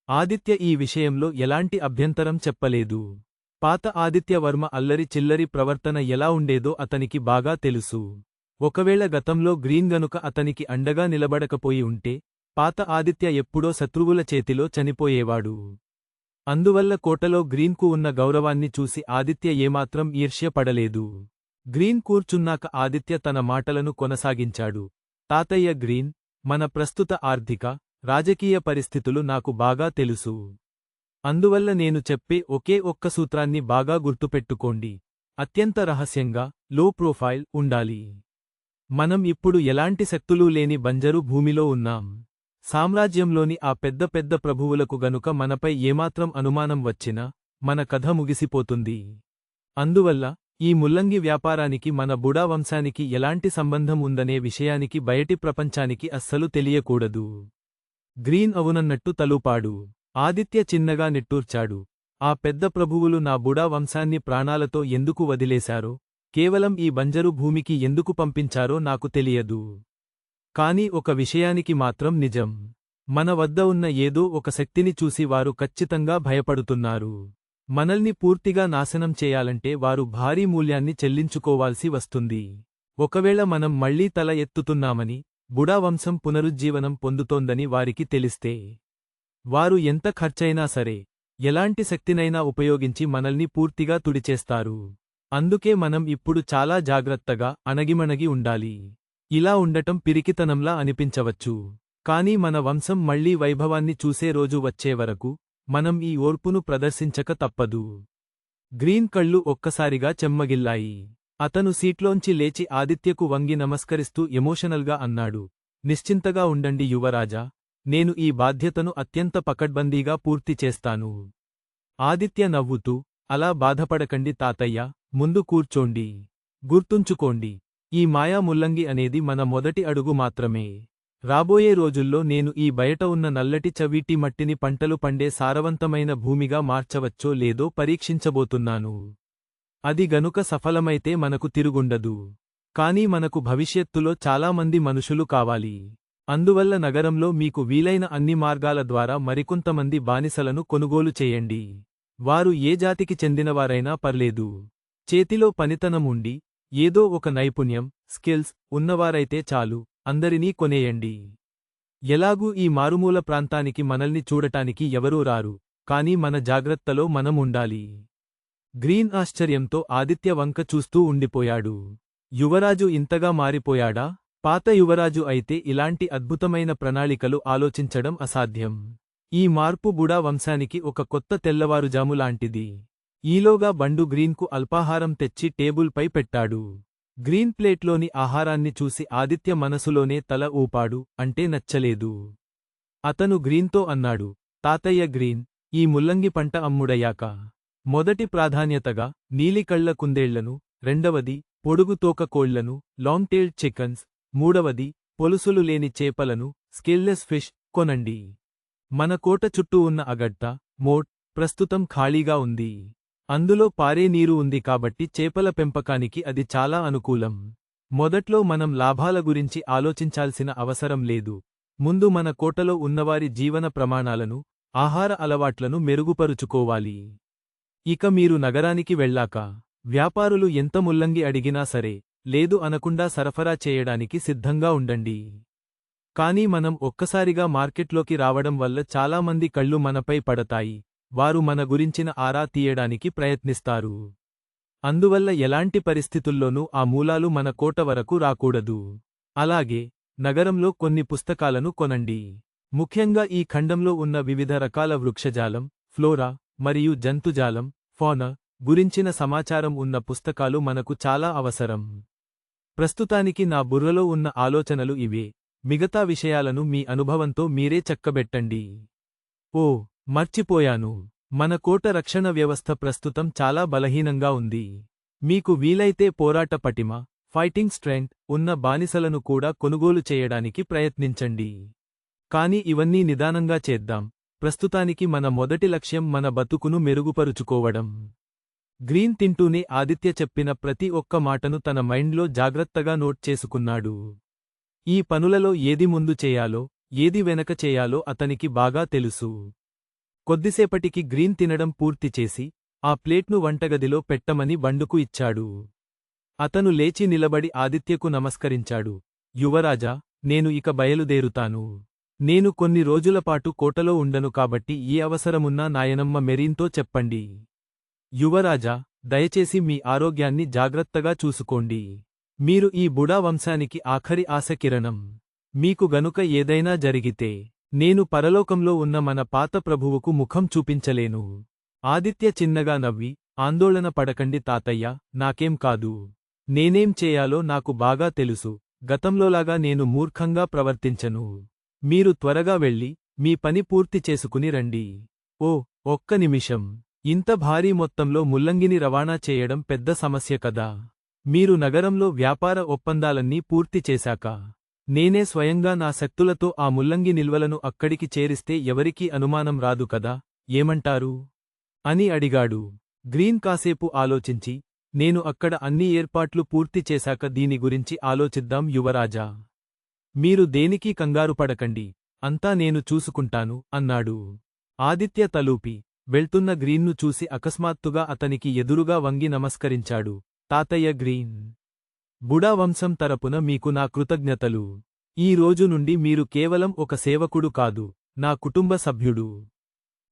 ఆదిత్య ఈ విషయంలో ఎలాంటి అభ్యంతరం చెప్పలేదు. పాత ఆదిత్యవర్మ అల్లరి చిల్లరి ప్రవర్తన ఎలా ఉండేదో అతనికి బాగా తెలుసు. ఒకవేళ గతంలో గ్రీన్ గనుక అతనికి అండగా నిలబడకపోయి ఉంటే పాత ఆదిత్య ఎప్పుడో శత్రువుల చేతిలో చనిపోయేవాడు. అందువల్ల కోటలో గ్రీన్కు ఉన్న గౌరవాన్ని చూసి ఆదిత్య ఏమాత్రం ఈర్ష్య పడలేదు. గ్రీన్ కూర్చున్నాక ఆదిత్య తన మాటలను కొనసాగించాడు. తాతయ్య గ్రీన్, మన ప్రస్తుత ఆర్థిక, రాజకీయ పరిస్థితులు నాకు బాగా తెలుసు. అందువల్ల నేను చెప్పే ఒకే ఒక్క సూత్రాన్ని బాగా గుర్తుపెట్టుకోండి. అత్యంత రహస్యంగా, లో ప్రొఫైల్ ఉండాలి. మనం ఇప్పుడు ఎలాంటి శక్తులూ లేని బంజరు భూమిలో ఉన్నాం. సామ్రాజ్యంలోని ఆ పెద్ద పెద్ద ప్రభువులకు గనుక మనపై ఏమాత్రం అనుమానం వచ్చినా మన కథ ముగిసిపోతుంది. అందువల్ల ఈ ముల్లంగి వ్యాపారానికి మన బుడా వంశానికి ఎలాంటి సంబంధం ఉందనే విషయానికి బయటి ప్రపంచానికి అస్సలు తెలియకూడదు. గ్రీన్ అవునన్నట్టు తలూపాడు. ఆదిత్య చిన్నగా నిట్టూర్చాడు. ఆ పెద్ద ప్రభువులు నా బుడా వంశాన్ని ప్రాణాలతో ఎందుకు వదిలేశారో, కేవలం ఈ బంజరు భూమికి ఎందుకు పంపించారో నాకు తెలియదు. కాని ఒక విషయానికి మాత్రం నిజం. మన వద్ద ఉన్న ఏదో ఒక శక్తిని చూసి వారు ఖచ్చితంగా భయపడుతున్నారు. మనల్ని పూర్తిగా నాశనం చేయాలంటే వారు భారీ మూల్యాన్ని చెల్లించుకోవాల్సి వస్తుంది. ఒకవేళ మనం మళ్లీ తల ఎత్తుతున్నామని, బుడా వంశం పునరుజ్జీవనం పొందుతోందని వారికి తెలిస్తే వారు ఎంత ఖర్చైనా సరే, ఎలాంటి శక్తినైనా ఉపయోగించి మనల్ని పూర్తిగా తుడిచేస్తారు. అందుకే మనం ఇప్పుడు చాలా జాగ్రత్తగా అణగిమణగి ఉండాలి. ఇలా ఉండటం పిరికితనంలా అనిపించవచ్చు. కాని మన వంశం మళ్లీ వైభవాన్ని చూసే రోజు వచ్చేవరకు మనం ఈ ఓర్పును ప్రదర్శించక తప్పదు. గ్రీన్ కళ్ళు ఒక్కసారిగా చెమ్మగిల్లాయి. అతను సీట్లోంచి లేచి ఆదిత్యకు వంగి నమస్కరిస్తూ ఎమోషనల్గా అన్నాడు. నిశ్చింతగా ఉండండి యువరాజా, నేను ఈ బాధ్యతను అత్యంత పకడ్బందీగా పూర్తి చేస్తాను. ఆదిత్య నవ్వుతూ, అలా బాధపడకండి తాతయ్య, ముందు కూర్చోండి. గుర్తుంచుకోండి, ఈ మాయా ముల్లంగి అనేది మన మొదటి అడుగు మాత్రమే. రాబోయే రోజుల్లో నేను ఈ బయట ఉన్న నల్లటి చవీటి మట్టిని పంటలు పండే సారవంతమైన భూమిగా మార్చవచ్చో లేదో పరీక్షించబోతున్నాను. అది గనుక సఫలమైతే మనకు తిరుగుండదు. కానీ మనకు భవిష్యత్తులో చాలామంది మనుషులు కావాలి. అందువల్ల నగరంలో మీకు వీలైన అన్ని మార్గాల ద్వారా మరికొంతమంది బానిసలను కొనుగోలు చేయండి. వారు ఏ జాతికి చెందినవారైనా పర్లేదు. చేతిలో పనితనం ఉండి, ఏదో ఒక నైపుణ్యం, స్కిల్స్ ఉన్నవారైతే చాలు, అందరినీ కొనేయండి. ఎలాగూ ఈ మారుమూల ప్రాంతానికి మనల్ని చూడటానికి ఎవరూ రారు, కానీ మన జాగ్రత్తలో మనం ఉండాలి. గ్రీన్ ఆశ్చర్యంతో ఆదిత్య వంక చూస్తూ ఉండిపోయాడు. యువరాజు ఇంతగా మారిపోయాడా? పాత యువరాజు అయితే ఇలాంటి అద్భుతమైన ప్రణాళికలు ఆలోచించడం అసాధ్యం. ఈ మార్పు బుడా వంశానికి ఒక కొత్త తెల్లవారుజాములాంటిది. ఈలోగా బండు గ్రీన్కు అల్పాహారం తెచ్చి టేబుల్పై పెట్టాడు. గ్రీన్ ప్లేట్లోని ఆహారాన్ని చూసి ఆదిత్య మనసులోనే తల ఊపాడు. అంటే నచ్చలేదు. అతను గ్రీన్తో అన్నాడు, తాతయ్య గ్రీన్, ఈ ముల్లంగి పంట అమ్ముడయ్యాక మొదటి ప్రాధాన్యతగా నీలికళ్ల కుందేళ్లను, రెండవది పొడుగుతోక కోళ్లను, లాంగ్ టేల్డ్ చికన్స్, మూడవది పొలుసులు లేని చేపలను, స్కిల్లెస్ ఫిష్ కొనండి. మన కోట చుట్టూ ఉన్న అగడ్డ, మోట్ ప్రస్తుతం ఖాళీగా ఉంది. అందులో పారే నీరు ఉంది కాబట్టి చేపల పెంపకానికి అది చాలా అనుకూలం. మొదట్లో మనం లాభాల గురించి ఆలోచించాల్సిన అవసరం లేదు. ముందు మన కోటలో ఉన్నవారి జీవన ప్రమాణాలను, ఆహార అలవాట్లను మెరుగుపరుచుకోవాలి. ఇక మీరు నగరానికి వెళ్ళాక వ్యాపారులు ఎంత ముల్లంగి అడిగినా సరే, లేదు అనకుండా సరఫరా చేయడానికి సిద్ధంగా ఉండండి. కానీ మనం ఒక్కసారిగా మార్కెట్లోకి రావడం వల్ల చాలామంది కళ్ళు మనపై పడతాయి. వారు మన గురించిన ఆరా తీయడానికి ప్రయత్నిస్తారు. అందువల్ల ఎలాంటి పరిస్థితుల్లోనూ ఆ మూలాలు మన కోట వరకు రాకూడదు. అలాగే నగరంలో కొన్ని పుస్తకాలను కొనండి. ముఖ్యంగా ఈ ఖండంలో ఉన్న వివిధ రకాల వృక్షజాలం, ఫ్లోరా మరియు జంతుజాలం, ఫౌనా గురించిన సమాచారం ఉన్న పుస్తకాలు మనకు చాలా అవసరం. ప్రస్తుతానికి నా బుర్రలో ఉన్న ఆలోచనలు ఇవే. మిగతా విషయాలను మీ అనుభవంతో మీరే చక్కబెట్టండి. ఓ, మర్చిపోయాను. మన కోట రక్షణ వ్యవస్థ ప్రస్తుతం చాలా బలహీనంగా ఉంది. మీకు వీలైతే పోరాట పటిమ, ఫైటింగ్ స్ట్రెంగ్త్ ఉన్న బానిసలను కూడా కొనుగోలు చేయడానికి ప్రయత్నించండి. కానీ ఇవన్నీ నిదానంగా చేద్దాం. ప్రస్తుతానికి మన మొదటి లక్ష్యం మన బతుకును మెరుగుపరుచుకోవడం. గ్రీన్ తింటూనే ఆదిత్య చెప్పిన ప్రతి ఒక్క మాటను తన మైండ్లో జాగ్రత్తగా నోట్ చేసుకున్నాడు. ఈ పనులలో ఏది ముందు చేయాలో, ఏది వెనక చేయాలో అతనికి బాగా తెలుసు. కొద్దిసేపటికి గ్రీన్ తినడం పూర్తి చేసి, ఆ ప్లేట్ను వంటగదిలో పెట్టమని బండుకు ఇచ్చాడు. అతను లేచి నిలబడి ఆదిత్యకు నమస్కరించాడు. యువరాజా, నేను ఇక బయలుదేరుతాను. నేను కొన్ని రోజులపాటు కోటలో ఉండను కాబట్టి ఏ అవసరమున్నా నాయనమ్మ మెరీన్తో చెప్పండి. యువరాజా, దయచేసి మీ ఆరోగ్యాన్ని జాగ్రత్తగా చూసుకోండి. మీరు ఈ బుడా వంశానికి ఆఖరి ఆశకిరణం. మీకు గనుక ఏదైనా జరిగితే నేను పరలోకంలో ఉన్న మన పాత ప్రభువుకు ముఖం చూపించలేను. ఆదిత్య చిన్నగా నవ్వి, ఆందోళన పడకండి తాతయ్య, నాకేం కాదు. నేనేం చేయాలో నాకు బాగా తెలుసు. గతంలోలాగా నేను మూర్ఖంగా ప్రవర్తించను. మీరు త్వరగా వెళ్ళి మీ పని పూర్తి చేసుకుని రండి. ఓ, ఒక్క నిమిషం. ఇంత భారీ మొత్తంలో ముల్లంగిని రవాణా చేయడం పెద్ద సమస్య కదా. మీరు నగరంలో వ్యాపార ఒప్పందాలన్నీ పూర్తి చేశాక నేనే స్వయంగా నా శక్తులతో ఆ ముల్లంగి నిల్వలను అక్కడికి చేరిస్తే ఎవరికీ అనుమానం రాదు కదా, ఏమంటారు? అని అడిగాడు. గ్రీన్ కాసేపు ఆలోచించి, నేను అక్కడ అన్ని ఏర్పాట్లు పూర్తి చేశాక దీని గురించి ఆలోచిద్దాం యువరాజా. మీరు దేనికీ కంగారుపడకండి, అంతా నేను చూసుకుంటాను అన్నాడు. ఆదిత్య తలూపి, వెళ్తున్న గ్రీన్ను చూసి అకస్మాత్తుగా అతనికి ఎదురుగా వంగి నమస్కరించాడు. తాతయ్య గ్రీన్, బుడా వంశం తరపున మీకు నా కృతజ్ఞతలు. ఈ రోజు నుండి మీరు కేవలం ఒక సేవకుడు కాదు, నా కుటుంబ సభ్యుడు.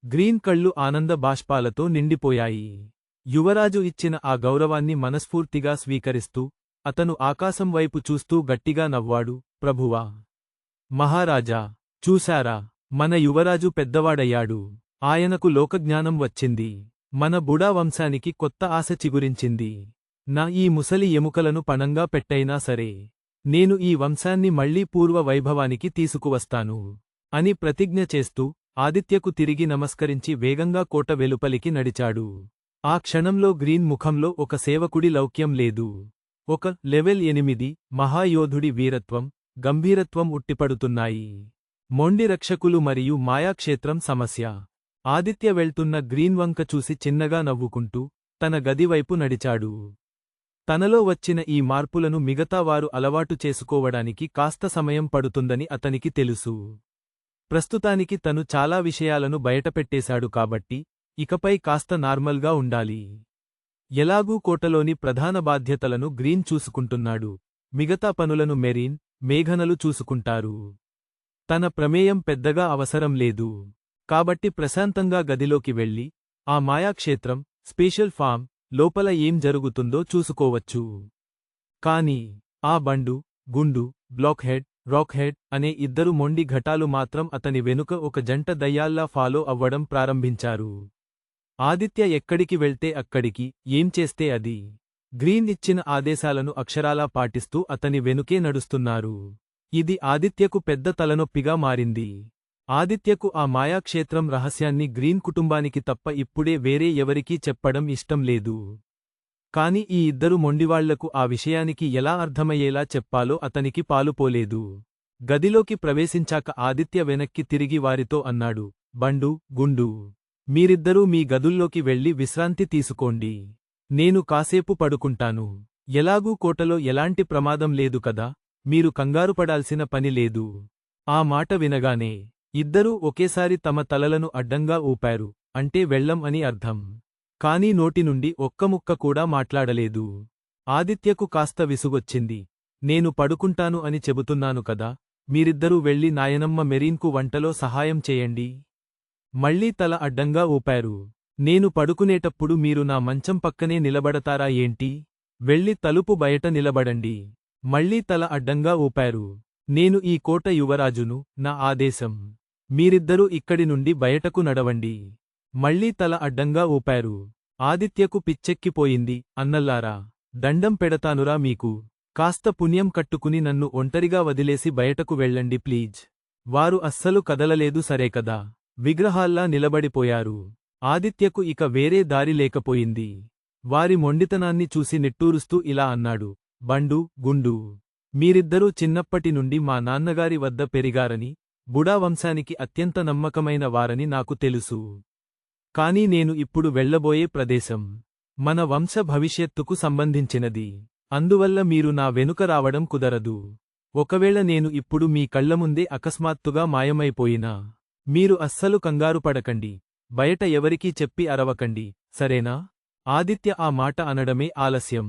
గ్రీన్ కళ్ళు ఆనంద బాష్పాలతో నిండిపోయాయి. యువరాజు ఇచ్చిన ఆ గౌరవాన్ని మనస్ఫూర్తిగా స్వీకరిస్తూ, అతను ఆకాశం వైపు చూస్తూ గట్టిగా నవ్వాడు. ప్రభువా! మహారాజా! చూశారా, మన యువరాజు పెద్దవాడయ్యాడు. ఆయనకు లోకజ్ఞానం వచ్చింది. మన బుడా వంశానికి కొత్త ఆశ చిగురించింది. నా ఈ ముసలి ఎముకలను పణంగా పెట్టైనా సరే, నేను ఈ వంశాన్ని మళ్లీ పూర్వ వైభవానికి తీసుకువస్తాను అని ప్రతిజ్ఞ చేస్తూ ఆదిత్యకు తిరిగి నమస్కరించి వేగంగా కోట వెలుపలికి నడిచాడు. ఆ క్షణంలో గ్రీన్ ముఖంలో ఒక సేవకుడి లౌక్యం లేదు. ఒక లెవెల్ 8 మహాయోధుడి వీరత్వం, గంభీరత్వం ఉట్టిపడుతున్నాయి. మొండి రక్షకులు మరియు మాయాక్షేత్రం సమస్య. ఆదిత్య వెళ్తున్న గ్రీన్ వంక చూసి చిన్నగా నవ్వుకుంటూ తన గదివైపు నడిచాడు. తనలో వచ్చిన ఈ మార్పులను మిగతావారు అలవాటు చేసుకోవడానికి కాస్త సమయం పడుతుందని అతనికి తెలుసు. ప్రస్తుతానికి తను చాలా విషయాలను బయటపెట్టేశాడు కాబట్టి ఇకపై కాస్త నార్మల్గా ఉండాలి. ఎలాగూ కోటలోని ప్రధాన బాధ్యతలను గ్రీన్ చూసుకుంటున్నాడు. మిగతా పనులను మెరీన్, మేఘనలు చూసుకుంటారు. తన ప్రమేయం పెద్దగా అవసరం లేదు. కాబట్టి ప్రశాంతంగా గదిలోకి వెళ్ళి ఆ మాయాక్షేత్రం, స్పెషల్ ఫామ్ లోపల ఏం జరుగుతుందో చూసుకోవచ్చు. కాని ఆ బండు, గుండు, బ్లాక్హెడ్, రాక్హెడ్ అనే ఇద్దరు మొండి ఘటాలు మాత్రం అతని వెనుక ఒక జంట దయ్యాల్లా ఫాలో అవ్వడం ప్రారంభించారు. ఆదిత్య ఎక్కడికి వెళ్తే అక్కడికి, ఏం చేస్తే అది. గ్రీన్ ఇచ్చిన ఆదేశాలను అక్షరాలా పాటిస్తూ అతని వెనుకే నడుస్తున్నారు. ఇది ఆదిత్యకు పెద్ద తలనొప్పిగా మారింది. ఆదిత్యకు ఆ మాయాక్షేత్రం రహస్యాన్ని గ్రీన్ కుటుంబానికి తప్ప ఇప్పుడే వేరే ఎవరికీ చెప్పడం ఇష్టం లేదు. కాని ఈ ఇద్దరు మొండివాళ్లకు ఆ విషయానికి ఎలా అర్థమయ్యేలా చెప్పాలో అతనికి పాలుపోలేదు. గదిలోకి ప్రవేశించాక ఆదిత్య వెనక్కి తిరిగి వారితో అన్నాడు. బండు, గుండు, మీరిద్దరూ మీ గదుల్లోకి వెళ్లి విశ్రాంతి తీసుకోండి. నేను కాసేపు పడుకుంటాను. ఎలాగూ కోటలో ఎలాంటి ప్రమాదం లేదు కదా, మీరు కంగారుపడాల్సిన పని లేదు. ఆ మాట వినగానే ఇద్దరూ ఒకేసారి తమ తలలను అడ్డంగా ఊపారు. అంటే వెళ్ళం అని అర్థం. కాని నోటి నుండి ఒక్క ముక్క కూడా మాట్లాడలేదు. ఆదిత్యకు కాస్త విసుగొచ్చింది. నేను పడుకుంటాను అని చెబుతున్నాను కదా, మీరిద్దరూ వెళ్ళి నాయనమ్మ మెరీన్కు వంటలో సహాయం చేయండి. మళ్లీ తల అడ్డంగా ఊపారు. నేను పడుకునేటప్పుడు మీరు నా మంచం పక్కనే నిలబడతారా ఏంటి? వెళ్ళి తలుపు బయట నిలబడండి. మళ్ళీ తల అడ్డంగా ఊపారు. నేను ఈ కోట యువరాజును, నా ఆదేశం. మీరిద్దరూ ఇక్కడి నుండి బయటకు నడవండి. మళ్ళీ తల అడ్డంగా ఊపారు. ఆదిత్యకు పిచ్చెక్కిపోయింది. అన్నల్లారా, దండం పెడతానురా మీకు. కాస్త పుణ్యం కట్టుకుని నన్ను ఒంటరిగా వదిలేసి బయటకు వెళ్ళండి ప్లీజ్. వారు అస్సలు కదలలేదు సరేకదా. విగ్రహాల్లా నిలబడిపోయారు. ఆదిత్యకు ఇక వేరే దారి లేకపోయింది. వారి మొండితనాన్ని చూసి నిట్టూరుస్తూ ఇలా అన్నాడు. బండు, గుండు, మీరిద్దరూ చిన్నప్పటి నుండి మా నాన్నగారి వద్ద పెరిగారని, బుడా వంశానికి అత్యంత నమ్మకమైన వారని నాకు తెలుసు. కాని నేను ఇప్పుడు వెళ్ళబోయే ప్రదేశం మన వంశ భవిష్యత్తుకు సంబంధించినది. అందువల్ల మీరు నా వెనుక రావడం కుదరదు. ఒకవేళ నేను ఇప్పుడు మీ కళ్లముందే అకస్మాత్తుగా మాయమైపోయినా మీరు అస్సలు కంగారుపడకండి. బయట ఎవరికీ చెప్పి అరవకండి, సరేనా? ఆదిత్య ఆ మాట అనడమే ఆలస్యం.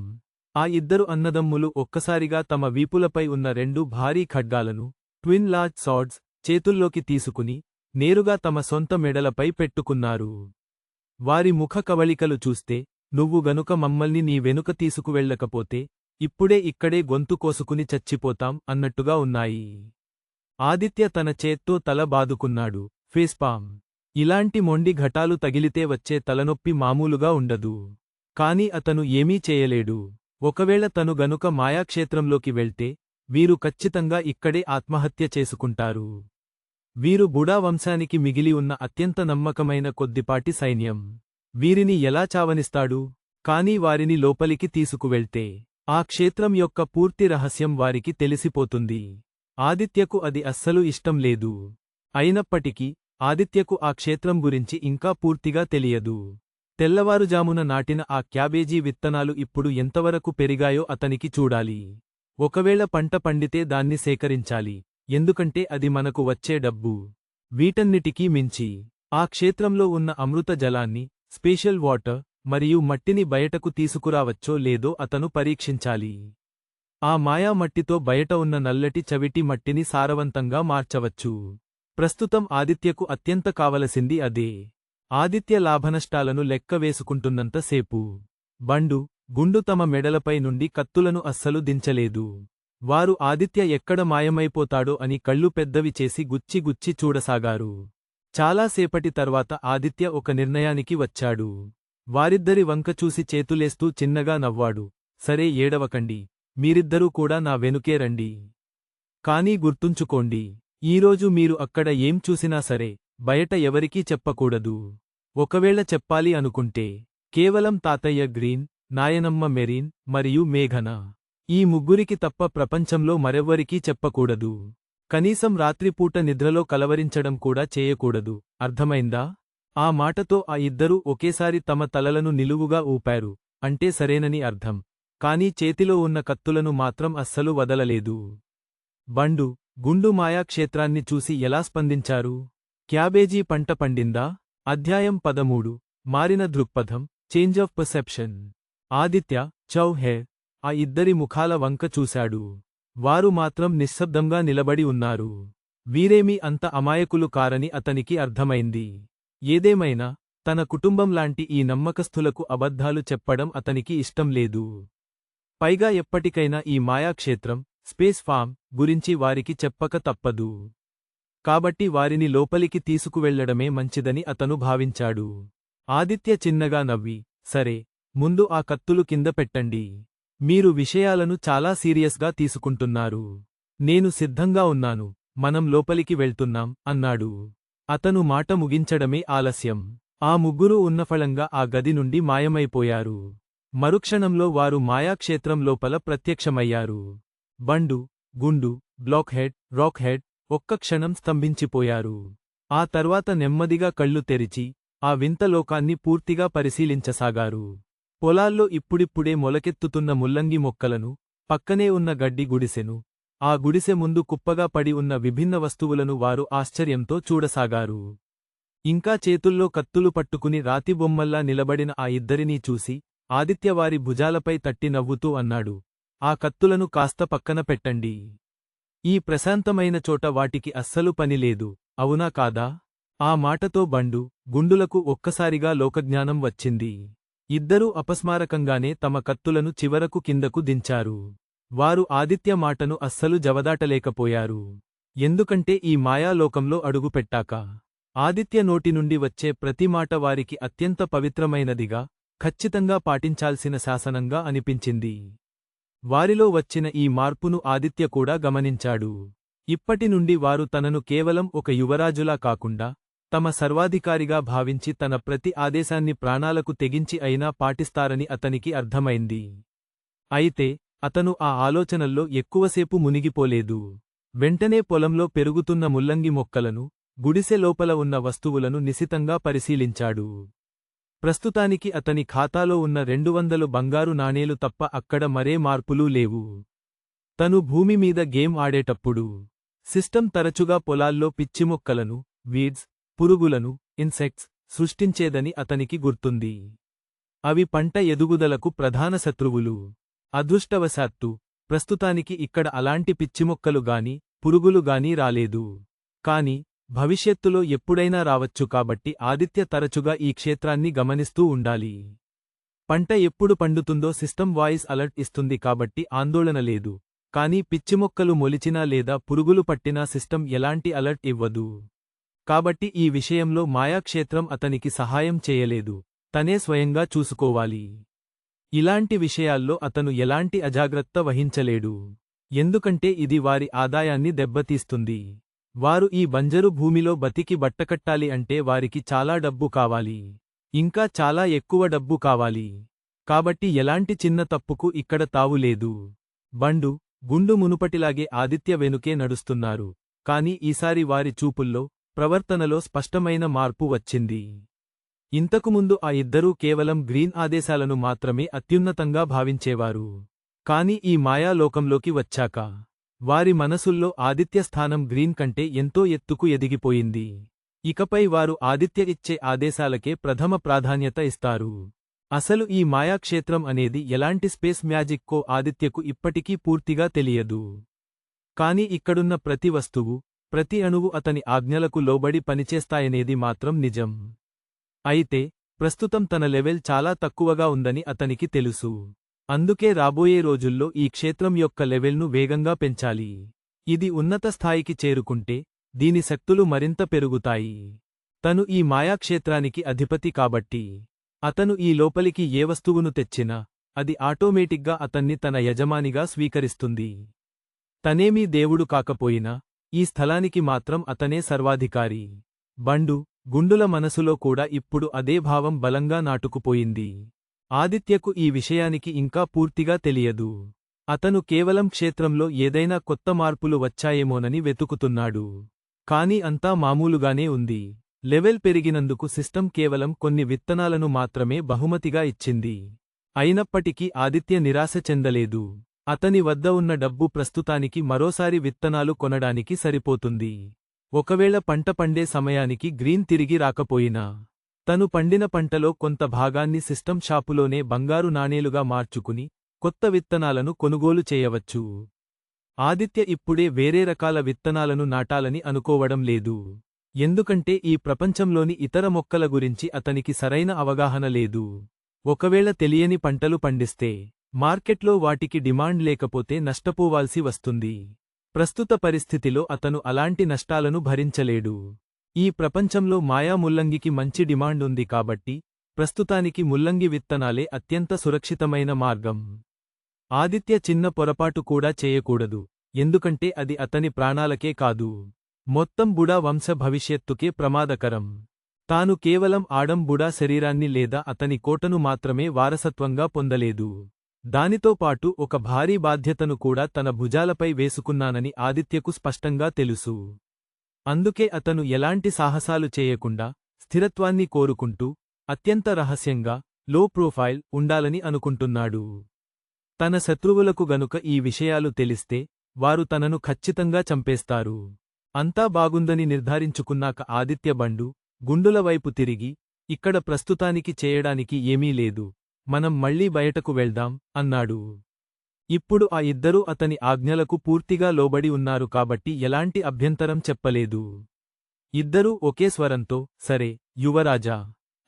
ఆ ఇద్దరు అన్నదమ్ములు ఒక్కసారిగా తమ వీపులపై ఉన్న 2 భారీ ఖడ్గాలను, ట్విన్ లార్జ్ సార్డ్స్, చేతుల్లోకి తీసుకుని నేరుగా తమ సొంత మెడలపై పెట్టుకున్నారు. వారి ముఖ కవళికలు చూస్తే, నువ్వు గనుక మమ్మల్ని నీ వెనుక తీసుకువెళ్ళకపోతే ఇప్పుడే ఇక్కడే గొంతు కోసుకుని చచ్చిపోతాం అన్నట్టుగా ఉన్నాయి. ఆదిత్య తన చేత్తో తల బాదుకున్నాడు. ఫేస్పామ్. ఇలాంటి మొండి ఘటాలు తగిలితే వచ్చే తలనొప్పి మామూలుగా ఉండదు. కాని అతను ఏమీ చేయలేడు. ఒకవేళ తను గనుక మాయాక్షేత్రంలోకి వెళ్తే వీరు ఖచ్చితంగా ఇక్కడే ఆత్మహత్య చేసుకుంటారు. వీరు బుడా వంశానికి మిగిలి ఉన్న అత్యంత నమ్మకమైన కొద్దిపాటి సైన్యం. వీరిని ఎలా చావనిస్తాడు? కాని వారిని లోపలికి తీసుకువెళ్తే ఆ క్షేత్రం యొక్క పూర్తి రహస్యం వారికి తెలిసిపోతుంది. ఆదిత్యకు అది అస్సలు ఇష్టం లేదు. అయినప్పటికీ ఆదిత్యకు ఆ క్షేత్రం గురించి ఇంకా పూర్తిగా తెలియదు. తెల్లవారుజామున నాటిన ఆ క్యాబేజీ విత్తనాలు ఇప్పుడు ఎంతవరకు పెరిగాయో అతనికి చూడాలి. ఒకవేళ పంట పండితే దాన్ని సేకరించాలి. ఎందుకంటే అది మనకు వచ్చే డబ్బు. వీటన్నిటికీ మించి ఆ క్షేత్రంలో ఉన్న అమృత జలాన్ని, స్పెషల్ వాటర్ మరియు మట్టిని బయటకు తీసుకురావచ్చో లేదో అతను పరీక్షించాలి. ఆ మాయా మట్టితో బయట ఉన్న నల్లటి చవిటి మట్టిని సారవంతంగా మార్చవచ్చు. ప్రస్తుతం ఆదిత్యకు అత్యంత కావలసింది అదే. ఆదిత్య లాభనష్టాలను లెక్క వేసుకుంటున్నంతసేపు బండు, గుండు తమ మెడలపై నుండి కత్తులను అస్సలు దించలేదు. వారు ఆదిత్య ఎక్కడ మాయమైపోతాడో అని కళ్ళు పెద్దవి చేసి గుచ్చి గుచ్చి చూడసాగారు. చాలాసేపటి తర్వాత ఆదిత్య ఒక నిర్ణయానికి వచ్చాడు. వారిద్దరి వంక చూసి చేతులేస్తూ చిన్నగా నవ్వాడు. సరే, ఏడవకండి. మీరిద్దరూ కూడా నా వెనుకే రండి. కానీ గుర్తుంచుకోండి, ఈరోజు మీరు అక్కడ ఏం చూసినా సరే బయట ఎవరికీ చెప్పకూడదు. ఒకవేళ చెప్పాలి అనుకుంటే కేవలం తాతయ్య గ్రీన్, నాయనమ్మ మెరీన్ మరియు మేఘన, ఈ ముగ్గురికి తప్ప ప్రపంచంలో మరెవ్వరికీ చెప్పకూడదు. కనీసం రాత్రిపూట నిద్రలో కలవరించడం కూడా చేయకూడదు. అర్థమైందా? ఆ మాటతో ఆ ఇద్దరూ ఒకేసారి తమ తలలను నిలువుగా ఊపారు. అంటే సరేనని అర్థం. కానీ చేతిలో ఉన్న కత్తులను మాత్రం అస్సలు వదలలేదు. బండు, గుండు మాయాక్షేత్రాన్ని చూసి ఎలా స్పందించారు? క్యాబేజీ పంట పండిందా? అధ్యాయం 13. మారిన దృక్పథం, చేంజ్ ఆఫ్ పర్సెప్షన్. ఆదిత్య, చౌహే ఆ ఇద్దరి ముఖాల వంక చూశాడు. వారు మాత్రం నిశ్శబ్దంగా నిలబడి ఉన్నారు. వీరేమీ అంత అమాయకులు కారని అతనికి అర్థమైంది. ఏదేమైనా తన కుటుంబంలాంటి ఈ నమ్మకస్థులకు అబద్ధాలు చెప్పడం అతనికి ఇష్టం లేదు. పైగా ఎప్పటికైనా ఈ మాయాక్షేత్రం, స్పేస్ ఫామ్ గురించి వారికి చెప్పక తప్పదు. కాబట్టి వారిని లోపలికి తీసుకువెళ్లడమే మంచిదని అతను భావించాడు. ఆదిత్య చిన్నగా నవ్వి, సరే, ముందు ఆ కత్తులు కింద పెట్టండి. మీరు విషయాలను చాలా సీరియస్గా తీసుకుంటున్నారు. నేను సిద్ధంగా ఉన్నాను. మనం లోపలికి వెళ్తున్నాం అన్నాడు. అతను మాట ముగించడమే ఆలస్యం. ఆ ముగ్గురూ ఉన్నఫలంగా ఆ గది నుండి మాయమైపోయారు. మరుక్షణంలో వారు మాయాక్షేత్రం లోపల ప్రత్యక్షమయ్యారు. బండు, గుండు, బ్లాక్హెడ్, రాక్హెడ్ ఒక్క క్షణం స్తంభించిపోయారు. ఆ తర్వాత నెమ్మదిగా కళ్ళు తెరిచి ఆ వింత లోకాన్ని పూర్తిగా పరిశీలించసాగారు. పొలాల్లో ఇప్పుడిప్పుడే మొలకెత్తుతున్న ముల్లంగి మొక్కలను, పక్కనే ఉన్న గడ్డి గుడిసెను, ఆ గుడిసె ముందు కుప్పగా పడి ఉన్న విభిన్న వస్తువులను వారు ఆశ్చర్యంతో చూడసాగారు. ఇంకా చేతుల్లో కత్తులు పట్టుకుని రాతిబొమ్మల్లా నిలబడిన ఆ ఇద్దరినీ చూసి ఆదిత్య వారి భుజాలపై తట్టి నవ్వుతూ అన్నాడు. ఆ కత్తులను కాస్త పక్కన పెట్టండి. ఈ ప్రశాంతమైన చోట వాటికి అస్సలు పనిలేదు, అవునా కాదా? ఆ మాటతో బండు, గుండులకు ఒక్కసారిగా లోకజ్ఞానం వచ్చింది. ఇద్దరూ అపస్మారకంగానే తమ కత్తులను చివరకు కిందకు దించారు. వారు ఆదిత్య మాటను అస్సలు జవదాటలేకపోయారు. ఎందుకంటే ఈ మాయాలోకంలో అడుగుపెట్టాక ఆదిత్య నోటి నుండి వచ్చే ప్రతి మాట వారికి అత్యంత పవిత్రమైనదిగా, ఖచ్చితంగా పాటించాల్సిన శాసనంగా అనిపించింది. వారిలో వచ్చిన ఈ మార్పును ఆదిత్య కూడా గమనించాడు. ఇప్పటి నుండి వారు తనను కేవలం ఒక యువరాజులా కాకుండా తమ సర్వాధికారిగా భావించి తన ప్రతి ఆదేశాన్ని ప్రాణాలకు తెగించి అయినా పాటిస్తారని అతనికి అర్థమైంది. అయితే అతను ఆ ఆలోచనల్లో ఎక్కువసేపు మునిగిపోలేదు. వెంటనే పొలంలో పెరుగుతున్న ముల్లంగి మొక్కలను, గుడిసె లోపల ఉన్న వస్తువులను నిశితంగా పరిశీలించాడు. ప్రస్తుతానికి అతని ఖాతాలో ఉన్న 200 బంగారు నాణేలు తప్ప అక్కడ మరే మార్పులూ లేవు. తను భూమి మీద గేమ్ ఆడేటప్పుడు సిస్టమ్ తరచుగా పొలాల్లో పిచ్చిమొక్కలను, వీడ్స్, పురుగులను, ఇన్సెక్ట్స్ సృష్టించేదని అతనికి గుర్తుంది. అవి పంట ఎదుగుదలకు ప్రధాన శత్రువులు. అదృష్టవశాత్తు ప్రస్తుతానికి ఇక్కడ అలాంటి పిచ్చిమొక్కలు గాని, పురుగులు గాని రాలేదు. కాని భవిష్యత్తులో ఎప్పుడైనా రావచ్చు కాబట్టి ఆదిత్య తరచుగా ఈ క్షేత్రాన్ని గమనిస్తూ ఉండాలి. పంట ఎప్పుడు పండుతుందో సిస్టమ్ వాయిస్ అలర్ట్ ఇస్తుంది కాబట్టి ఆందోళన లేదు. కానీ పిచ్చిమొక్కలు మొలిచినా లేదా పురుగులు పట్టినా సిస్టమ్ ఎలాంటి అలర్ట్ ఇవ్వదు. కాబట్టి ఈ విషయంలో మాయాక్షేత్రం అతనికి సహాయం చేయలేదు. తనే స్వయంగా చూసుకోవాలి. ఇలాంటి విషయాల్లో అతను ఎలాంటి అజాగ్రత్త వహించలేడు. ఎందుకంటే ఇది వారి ఆదాయాన్ని దెబ్బతీస్తుంది. వారు ఈ బంజరు భూమిలో బతికి బట్టకట్టాలి అంటే వారికి చాలా డబ్బు కావాలి. ఇంకా చాలా ఎక్కువ డబ్బు కావాలి. కాబట్టి ఎలాంటి చిన్న తప్పుకు ఇక్కడ తావులేదు. బండు, గుండు మునుపటిలాగే ఆదిత్య వెనుకే నడుస్తున్నారు. కాని ఈసారి వారి చూపుల్లో, ప్రవర్తనలో స్పష్టమైన మార్పు వచ్చింది. ఇంతకుముందు ఆ ఇద్దరూ కేవలం గ్రీన్ ఆదేశాలను మాత్రమే అత్యున్నతంగా భావించేవారు. కాని ఈ మాయాలోకంలోకి వచ్చాక వారి మనసుల్లో ఆదిత్య స్థానం గ్రీన్ కంటే ఎంతో ఎత్తుకు ఎదిగిపోయింది. ఇకపై వారు ఆదిత్య ఇచ్చే ఆదేశాలకే ప్రథమ ప్రాధాన్యత ఇస్తారు. అసలు ఈ మాయాక్షేత్రం అనేది ఎలాంటి స్పేస్ మ్యాజిక్కో ఆదిత్యకు ఇప్పటికీ పూర్తిగా తెలియదు. కాని ఇక్కడున్న ప్రతి వస్తువు, ప్రతి అణువు అతని ఆజ్ఞలకు లోబడి పనిచేస్తాయనేది మాత్రం నిజం. అయితే ప్రస్తుతం తన లెవెల్ చాలా తక్కువగా ఉందని అతనికి తెలుసు. అందుకే రాబోయే రోజుల్లో ఈ క్షేత్రం యొక్క లెవెల్ను వేగంగా పెంచాలి. ఇది ఉన్నత స్థాయికి చేరుకుంటే దీని శక్తులు మరింత పెరుగుతాయి. తను ఈ మాయాక్షేత్రానికి అధిపతి కాబట్టి అతను ఈ లోపలికి ఏ వస్తువును తెచ్చినా అది ఆటోమేటిక్గా అతన్ని తన యజమానిగా స్వీకరిస్తుంది. తనేమీ దేవుడు కాకపోయినా ఈ స్థలానికి మాత్రం అతనే సర్వాధికారి. బండు, గుండుల మనసులో కూడా ఇప్పుడు అదే భావం బలంగా నాటుకుపోయింది. ఆదిత్యకు ఈ విషయానికి ఇంకా పూర్తిగా తెలియదు. అతను కేవలం క్షేత్రంలో ఏదైనా కొత్త మార్పులు వచ్చాయేమోనని వెతుకుతున్నాడు. కాని అంతా మామూలుగానే ఉంది. లెవెల్ పెరిగినందుకు సిస్టమ్ కేవలం కొన్ని విత్తనాలను మాత్రమే బహుమతిగా ఇచ్చింది. అయినప్పటికీ ఆదిత్య నిరాశ చెందలేదు. అతని వద్ద ఉన్న డబ్బు ప్రస్తుతానికి మరోసారి విత్తనాలు కొనడానికి సరిపోతుంది. ఒకవేళ పంట పండే సమయానికి గ్రీన్ తిరిగి రాకపోయినా తను పండిన పంటలో కొంత భాగాన్ని సిస్టమ్ షాపులోనే బంగారు నాణేలుగా మార్చుకుని కొత్త విత్తనాలను కొనుగోలు చేయవచ్చు. ఆదిత్య ఇప్పుడే వేరే రకాల విత్తనాలను నాటాలని అనుకోవడం లేదు. ఎందుకంటే ఈ ప్రపంచంలోని ఇతర మొక్కల గురించి అతనికి సరైన అవగాహన లేదు. ఒకవేళ తెలియని పంటలు పండిస్తే మార్కెట్లో వాటికి డిమాండ్ లేకపోతే నష్టపోవాల్సి వస్తుంది. ప్రస్తుత పరిస్థితిలో అతను అలాంటి నష్టాలను భరించలేడు. ఈ ప్రపంచంలో మాయా ముల్లంగికి మంచి డిమాండ్ ఉంది కాబట్టి ప్రస్తుతానికి ముల్లంగి విత్తనాలే అత్యంత సురక్షితమైన మార్గం. ఆదిత్య చిన్న పొరపాటు కూడా చేయకూడదు. ఎందుకంటే అది అతని ప్రాణాలకే కాదు, మొత్తం బుడా వంశ భవిష్యత్తుకే ప్రమాదకరం. తాను కేవలం ఆడం బుడా శరీరాన్ని లేదా అతని కోటను మాత్రమే వారసత్వంగా పొందలేదు. దానితో పాటు ఒక భారీ బాధ్యతను కూడా తన భుజాలపై వేసుకున్నానని ఆదిత్యకు స్పష్టంగా తెలుసు. అందుకే అతను ఎలాంటి సాహసాలు చేయకుండా స్థిరత్వాన్ని కోరుకుంటూ అత్యంత రహస్యంగా, లో ప్రొఫైల్ ఉండాలని అనుకుంటున్నాడు. తన శత్రువులకు గనుక ఈ విషయాలు తెలిస్తే వారు తనను ఖచ్చితంగా చంపేస్తారు. అంతా బాగుందని నిర్ధారించుకున్నాక ఆదిత్య బండు, గుండుల వైపు తిరిగి, ఇక్కడ ప్రస్తుతానికి చేయడానికి ఏమీ లేదు, మనం మళ్ళీ బయటకు వెళ్దాం అన్నాడు. ఇప్పుడు ఆ ఇద్దరూ అతని ఆజ్ఞలకు పూర్తిగా లోబడి ఉన్నారు కాబట్టి ఎలాంటి అభ్యంతరం చెప్పలేదు. ఇద్దరూ ఒకే స్వరంతో సరే యువరాజా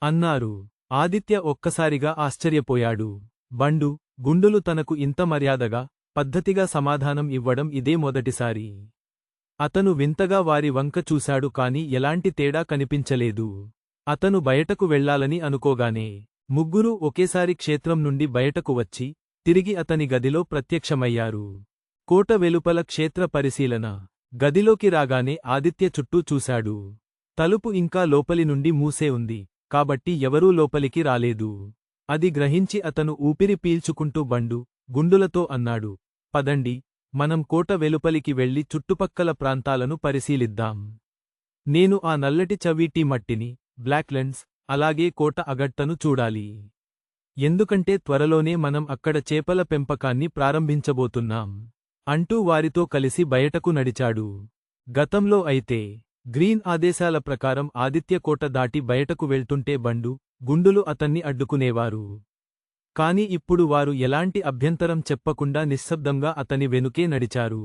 అన్నారు. ఆదిత్య ఒక్కసారిగా ఆశ్చర్యపోయాడు. బండు, గుండులు తనకు ఇంత మర్యాదగా, పద్ధతిగా సమాధానం ఇవ్వడం ఇదే మొదటిసారి. అతను వింతగా వారి వంక చూశాడు కాని ఎలాంటి తేడా కనిపించలేదు. అతను బయటకు వెళ్ళాలని అనుకోగానే ముగ్గురూ ఒకేసారి క్షేత్రం నుండి బయటకు వచ్చి తిరిగి అతని గదిలో ప్రత్యక్షమయ్యారు. కోట వెలుపల క్షేత్ర పరిశీలన గదిలోకి రాగానే ఆదిత్య చుట్టూ చూశాడు. తలుపు ఇంకా లోపలి నుండి మూసే ఉంది కాబట్టి ఎవరూ లోపలికి రాలేదు. అది గ్రహించి అతను ఊపిరి పీల్చుకుంటూ బండు, గుండులతో అన్నాడు, పదండి, మనం కోట వెలుపలికి వెళ్లి చుట్టుపక్కల ప్రాంతాలను పరిశీలిద్దాం. నేను ఆ నల్లటి చవీటి మట్టిని, బ్లాక్లెండ్స్, అలాగే కోట అగట్టను చూడాలి. ఎందుకంటే త్వరలోనే మనం అక్కడ చేపల పెంపకాన్ని ప్రారంభించబోతున్నాం అంటూ వారితో కలిసి బయటకు నడిచాడు. గతంలో అయితే గ్రీన్ ఆదేశాల ప్రకారం ఆదిత్య కోట దాటి బయటకు వెళ్తుంటే బండు, గుండులు అతన్ని అడ్డుకునేవారు. కాని ఇప్పుడు వారు ఎలాంటి అభ్యంతరం చెప్పకుండా నిశ్శబ్దంగా అతని వెనుకే నడిచారు.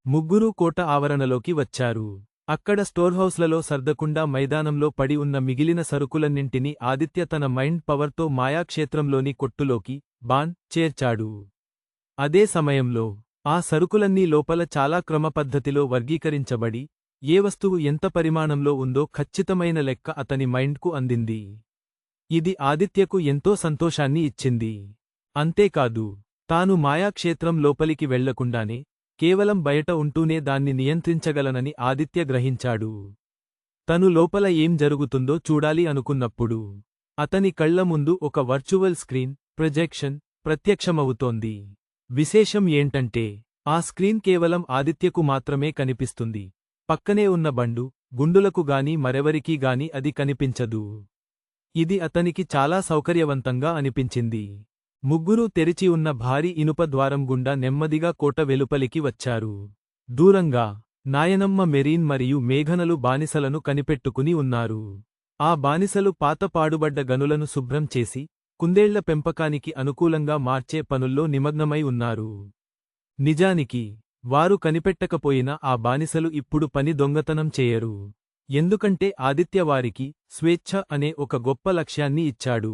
ముగ్గురూ కోట ఆవరణలోకి వచ్చారు. అక్కడ స్టోర్హౌస్లలో సర్దకుండా మైదానంలో పడి ఉన్న మిగిలిన సరుకులన్నింటినీ ఆదిత్య తన మైండ్ పవర్తో మాయాక్షేత్రంలోని కొట్టులోకి చేర్చాడు. అదే సమయంలో ఆ సరుకులన్నీ లోపల చాలా క్రమపద్ధతిలో వర్గీకరించబడి ఏ వస్తువు ఎంత పరిమాణంలో ఉందో ఖచ్చితమైన లెక్క అతని మైండ్కు అందింది. ఇది ఆదిత్యకు ఎంతో సంతోషాన్ని ఇచ్చింది. అంతేకాదు, తాను మాయాక్షేత్రం లోపలికి వెళ్లకుండానే కేవలం బయట ఉంటూనే దాన్ని నియంత్రించగలనని ఆదిత్య గ్రహించాడు. తను లోపల ఏం జరుగుతుందో చూడాలి అనుకున్నప్పుడు అతని కళ్ల ముందు ఒక వర్చువల్ స్క్రీన్ ప్రొజెక్షన్ ప్రత్యక్షమవుతోంది. విశేషం ఏంటంటే ఆ స్క్రీన్ కేవలం ఆదిత్యకు మాత్రమే కనిపిస్తుంది. పక్కనే ఉన్న బండు, గుండులకు గాని మరెవరికీ గాని అది కనిపించదు. ఇది అతనికి చాలా సౌకర్యవంతంగా అనిపించింది. ముగ్గురూ తెరిచి ఉన్న భారీ ఇనుప ద్వారం గుండా నెమ్మదిగా కోట వెలుపలికి వచ్చారు. దూరంగా నాయనమ్మ మెరీన్ మరియు మేఘనలు బానిసలను కనిపెట్టుకుని ఉన్నారు. ఆ బానిసలు పాత పాడుబడ్డ గనులను శుభ్రం చేసి కుందేళ్ల పెంపకానికి అనుకూలంగా మార్చే పనుల్లో నిమగ్నమై ఉన్నారు. నిజానికి వారు కనిపెట్టకపోయినా ఆ బానిసలు ఇప్పుడు పని దొంగతనం చేయరు. ఎందుకంటే ఆదిత్య వారికి స్వేచ్ఛ అనే ఒక గొప్ప లక్ష్యాన్ని ఇచ్చాడు.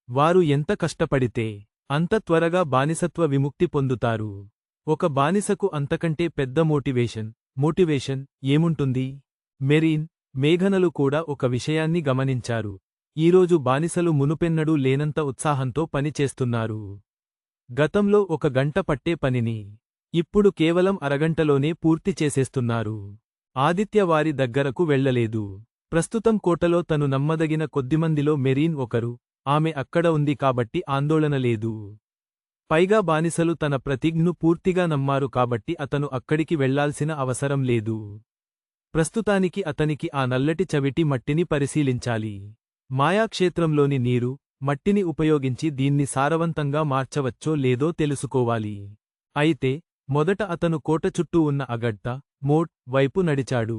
వారు ఎంత కష్టపడితే అంత త్వరగా బానిసత్వ విముక్తి పొందుతారు. ఒక బానిసకు అంతకంటే పెద్ద మోటివేషన్ ఏముంటుంది? మెరీన్, మేఘనలు కూడా ఒక విషయాన్ని గమనించారు. ఈరోజు బానిసలు మునుపెన్నడూ లేనంత ఉత్సాహంతో పని చేస్తున్నారు. గతంలో 1 గంట పట్టే పనిని ఇప్పుడు కేవలం అరగంటలోనే పూర్తి చేసేస్తున్నారు. ఆదిత్య వారి దగ్గరకు వెళ్లలేదు. ప్రస్తుతం కోటలో తను నమ్మదగిన కొద్దిమందిలో మెరీన్ ఒకరు. ఆమె అక్కడ ఉంది కాబట్టి ఆందోళన లేదు. పైగా బానిసలు తన ప్రతిజ్ఞను పూర్తిగా నమ్మారు కాబట్టి అతను అక్కడికి వెళ్లాల్సిన అవసరం లేదు. ప్రస్తుతానికి అతనికి ఆ నల్లటి చవిటి మట్టిని పరిశీలించాలి. మాయాక్షేత్రంలోని నీరు, మట్టిని ఉపయోగించి దీన్ని సారవంతంగా మార్చవచ్చో లేదో తెలుసుకోవాలి. అయితే మొదట అతను కోట చుట్టూ ఉన్న అగట్ట, మోట్ వైపు నడిచాడు.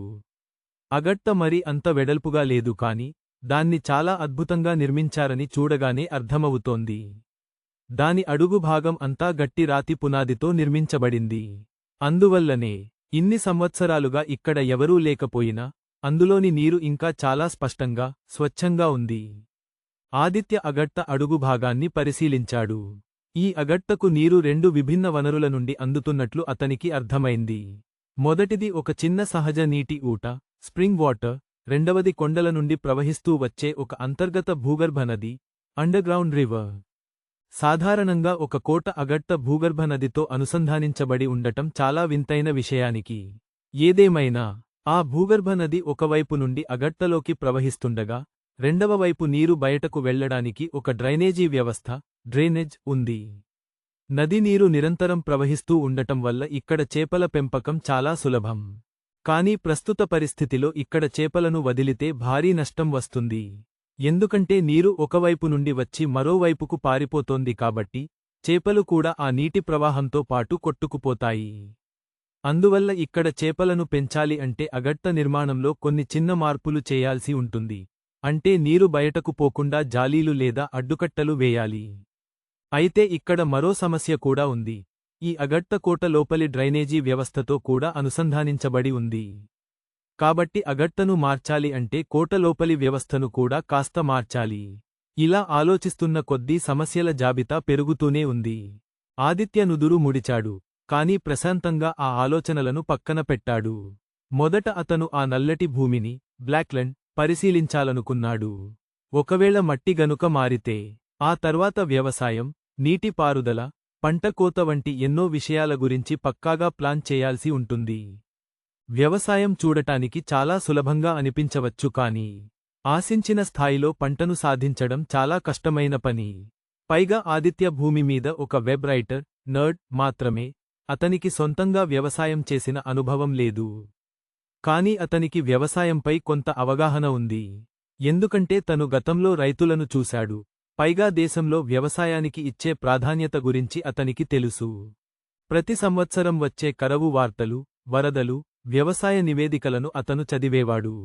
అగట్ట మరి అంత వెడల్పుగా లేదు కాని దాన్ని చాలా అద్భుతంగా నిర్మించారని చూడగానే అర్థమవుతోంది. దాని అడుగు భాగం అంతా గట్టి రాతి పునాదితో నిర్మించబడింది. అందువల్లనే ఇన్ని సంవత్సరాలుగా ఇక్కడ ఎవరూ లేకపోయినా అందులోని నీరు ఇంకా చాలా స్పష్టంగా, స్వచ్ఛంగా ఉంది. ఆదిత్య అగట్ట అడుగు భాగాన్ని పరిశీలించాడు. ఈ అగట్టకు నీరు 2 విభిన్న వనరుల నుండి అందుతున్నట్లు అతనికి అర్థమైంది. మొదటిది ఒక చిన్న సహజ నీటి ఊట, స్ప్రింగ్ వాటర్. రెండవది కొండల నుండి ప్రవహిస్తూ వచ్చే ఒక అంతర్గత భూగర్భ నది, అండర్గ్రౌండ్ రివర్. సాధారణంగా ఒక కోట అగట్ట భూగర్భ నదితో అనుసంధానించబడి ఉండటం చాలా వింతైన విషయానికి. ఏదేమైనా ఆ భూగర్భ నది ఒకవైపు నుండి అగట్టలోకి ప్రవహిస్తుండగా రెండవ వైపు నీరు బయటకు వెళ్లడానికి ఒక డ్రైనేజీ వ్యవస్థ, డ్రైనేజ్ ఉంది. నది నీరు నిరంతరం ప్రవహిస్తూ ఉండటం వల్ల ఇక్కడ చేపల పెంపకం చాలా సులభం. కానీ ప్రస్తుత పరిస్థితిలో ఇక్కడ చేపలను వదిలితే భారీ నష్టం వస్తుంది. ఎందుకంటే నీరు ఒకవైపు నుండి వచ్చి మరోవైపుకు పారిపోతోంది కాబట్టి చేపలు కూడా ఆ నీటి ప్రవాహంతో పాటు కొట్టుకుపోతాయి. అందువల్ల ఇక్కడ చేపలను పెంచాలి అంటే అగట్ట నిర్మాణంలో కొన్ని చిన్న మార్పులు చేయాల్సి ఉంటుంది. అంటే నీరు బయటకు పోకుండా జాలీలు లేదా అడ్డుకట్టలు వేయాలి. అయితే ఇక్కడ మరో సమస్య కూడా ఉంది. ఈ అగట్ట కోట లోపలి డ్రైనేజీ వ్యవస్థతో కూడా అనుసంధానించబడి ఉంది. కాబట్టి అగట్టను మార్చాలి అంటే కోట లోపలి వ్యవస్థను కూడా కాస్త మార్చాలి. ఇలా ఆలోచిస్తున్న కొద్దీ సమస్యల జాబితా పెరుగుతూనే ఉంది. ఆదిత్య నుదురు ముడిచాడు. కాని ప్రశాంతంగా ఆ ఆలోచనలను పక్కన పెట్టాడు. మొదట అతను ఆ నల్లటి భూమిని, బ్లాక్‌ల్యాండ్, పరిశీలించాలనుకున్నాడు. ఒకవేళ మట్టి గనుక మారితే, ఆ తర్వాత వ్యవసాయం, నీటిపారుదల, పంట కోత వంటి ఎన్నో విషయాల గురించి పక్కాగా ప్లాన్ చేయాల్సి ఉంటుంది. వ్యవసాయం చూడటానికి చాలా సులభంగా అనిపించవచ్చు కానీ, ఆశించిన స్థాయిలో పంటను సాధించడం చాలా కష్టమైన పని. పైగా ఆదిత్య భూమి మీద ఒక వెబ్ రైటర్, నర్డ్ మాత్రమే. అతనికి సొంతంగా వ్యవసాయం చేసిన అనుభవం లేదు. కాని అతనికి వ్యవసాయంపై కొంత అవగాహన ఉంది. ఎందుకంటే తను గతంలో రైతులను చూశాడు. పైగా దేశంలో వ్యవసాయానికి ఇచ్చే ప్రాధాన్యత గురించి అతనికి తెలుసు. ప్రతి సంవత్సరం వచ్చే కరవు వార్తలు, వరదలు, వ్యవసాయ నివేదికలను అతను చదివేవాడు.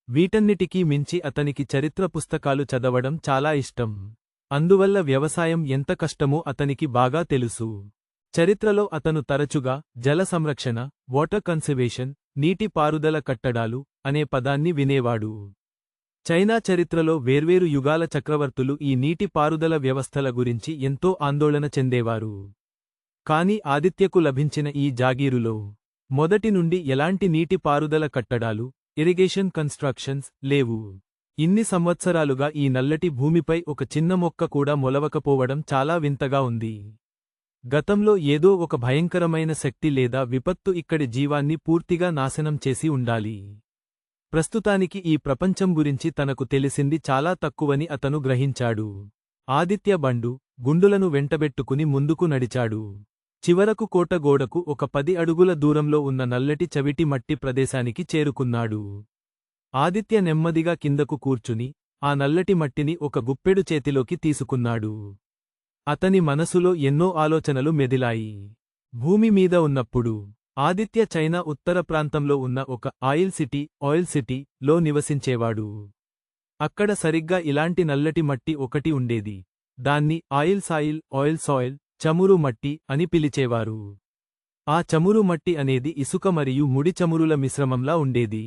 వీటన్నిటికీ మించి అతనికి చరిత్ర పుస్తకాలు చదవడం చాలా ఇష్టం. అందువల్ల వ్యవసాయం ఎంత కష్టమో అతనికి బాగా తెలుసు. చరిత్రలో అతను తరచుగా జల సంరక్షణ, వాటర్ కన్సర్వేషన్, నీటి పారుదల కట్టడాలు అనే పదాన్ని వినేవాడు. చైనా చరిత్రలో వేర్వేరు యుగాల చక్రవర్తులు ఈ నీటి పారుదల వ్యవస్థల గురించి ఎంతో ఆందోళన చెందేవారు. కాని ఆదిత్యకు లభించిన ఈ జాగీరులో మొదటి నుండి ఎలాంటి నీటి పారుదల కట్టడాలు, ఇరిగేషన్ కన్స్ట్రక్షన్స్ లేవు. ఇన్ని సంవత్సరాలుగా ఈ నల్లటి భూమిపై ఒక చిన్న మొక్క కూడా మొలవకపోవడం చాలా వింతగా ఉంది. గతంలో ఏదో ఒక భయంకరమైన శక్తి లేదా విపత్తు ఇక్కడి జీవాన్ని పూర్తిగా నాశనం చేసి ఉండాలి. ప్రస్తుతానికి ఈ ప్రపంచం గురించి తనకు తెలిసింది చాలా తక్కువని అతను గ్రహించాడు. ఆదిత్య బండు, గుండులను వెంటబెట్టుకుని ముందుకు నడిచాడు. చివరకు కోట గోడకు ఒక 10 అడుగుల దూరంలో ఉన్న నల్లటి చవిటి మట్టి ప్రదేశానికి చేరుకున్నాడు. ఆదిత్య నెమ్మదిగా కిందకు కూర్చుని, ఆ నల్లటి మట్టిని ఒక గుప్పెడు చేతిలోకి తీసుకున్నాడు. అతని మనసులో ఎన్నో ఆలోచనలు మెదిలాయి. భూమి మీద ఉన్నప్పుడు ఆదిత్య చైనా ఉత్తర ప్రాంతంలో ఉన్న ఒక ఆయిల్ సిటీ లో నివసించేవాడు. అక్కడ సరిగ్గా ఇలాంటి నల్లటి మట్టి ఒకటి ఉండేది. దాన్ని ఆయిల్ సాయిల్, చమురు మట్టి అని పిలిచేవారు. ఆ చమురు మట్టి అనేది ఇసుక మరియు ముడి చమురుల మిశ్రమంలా ఉండేది.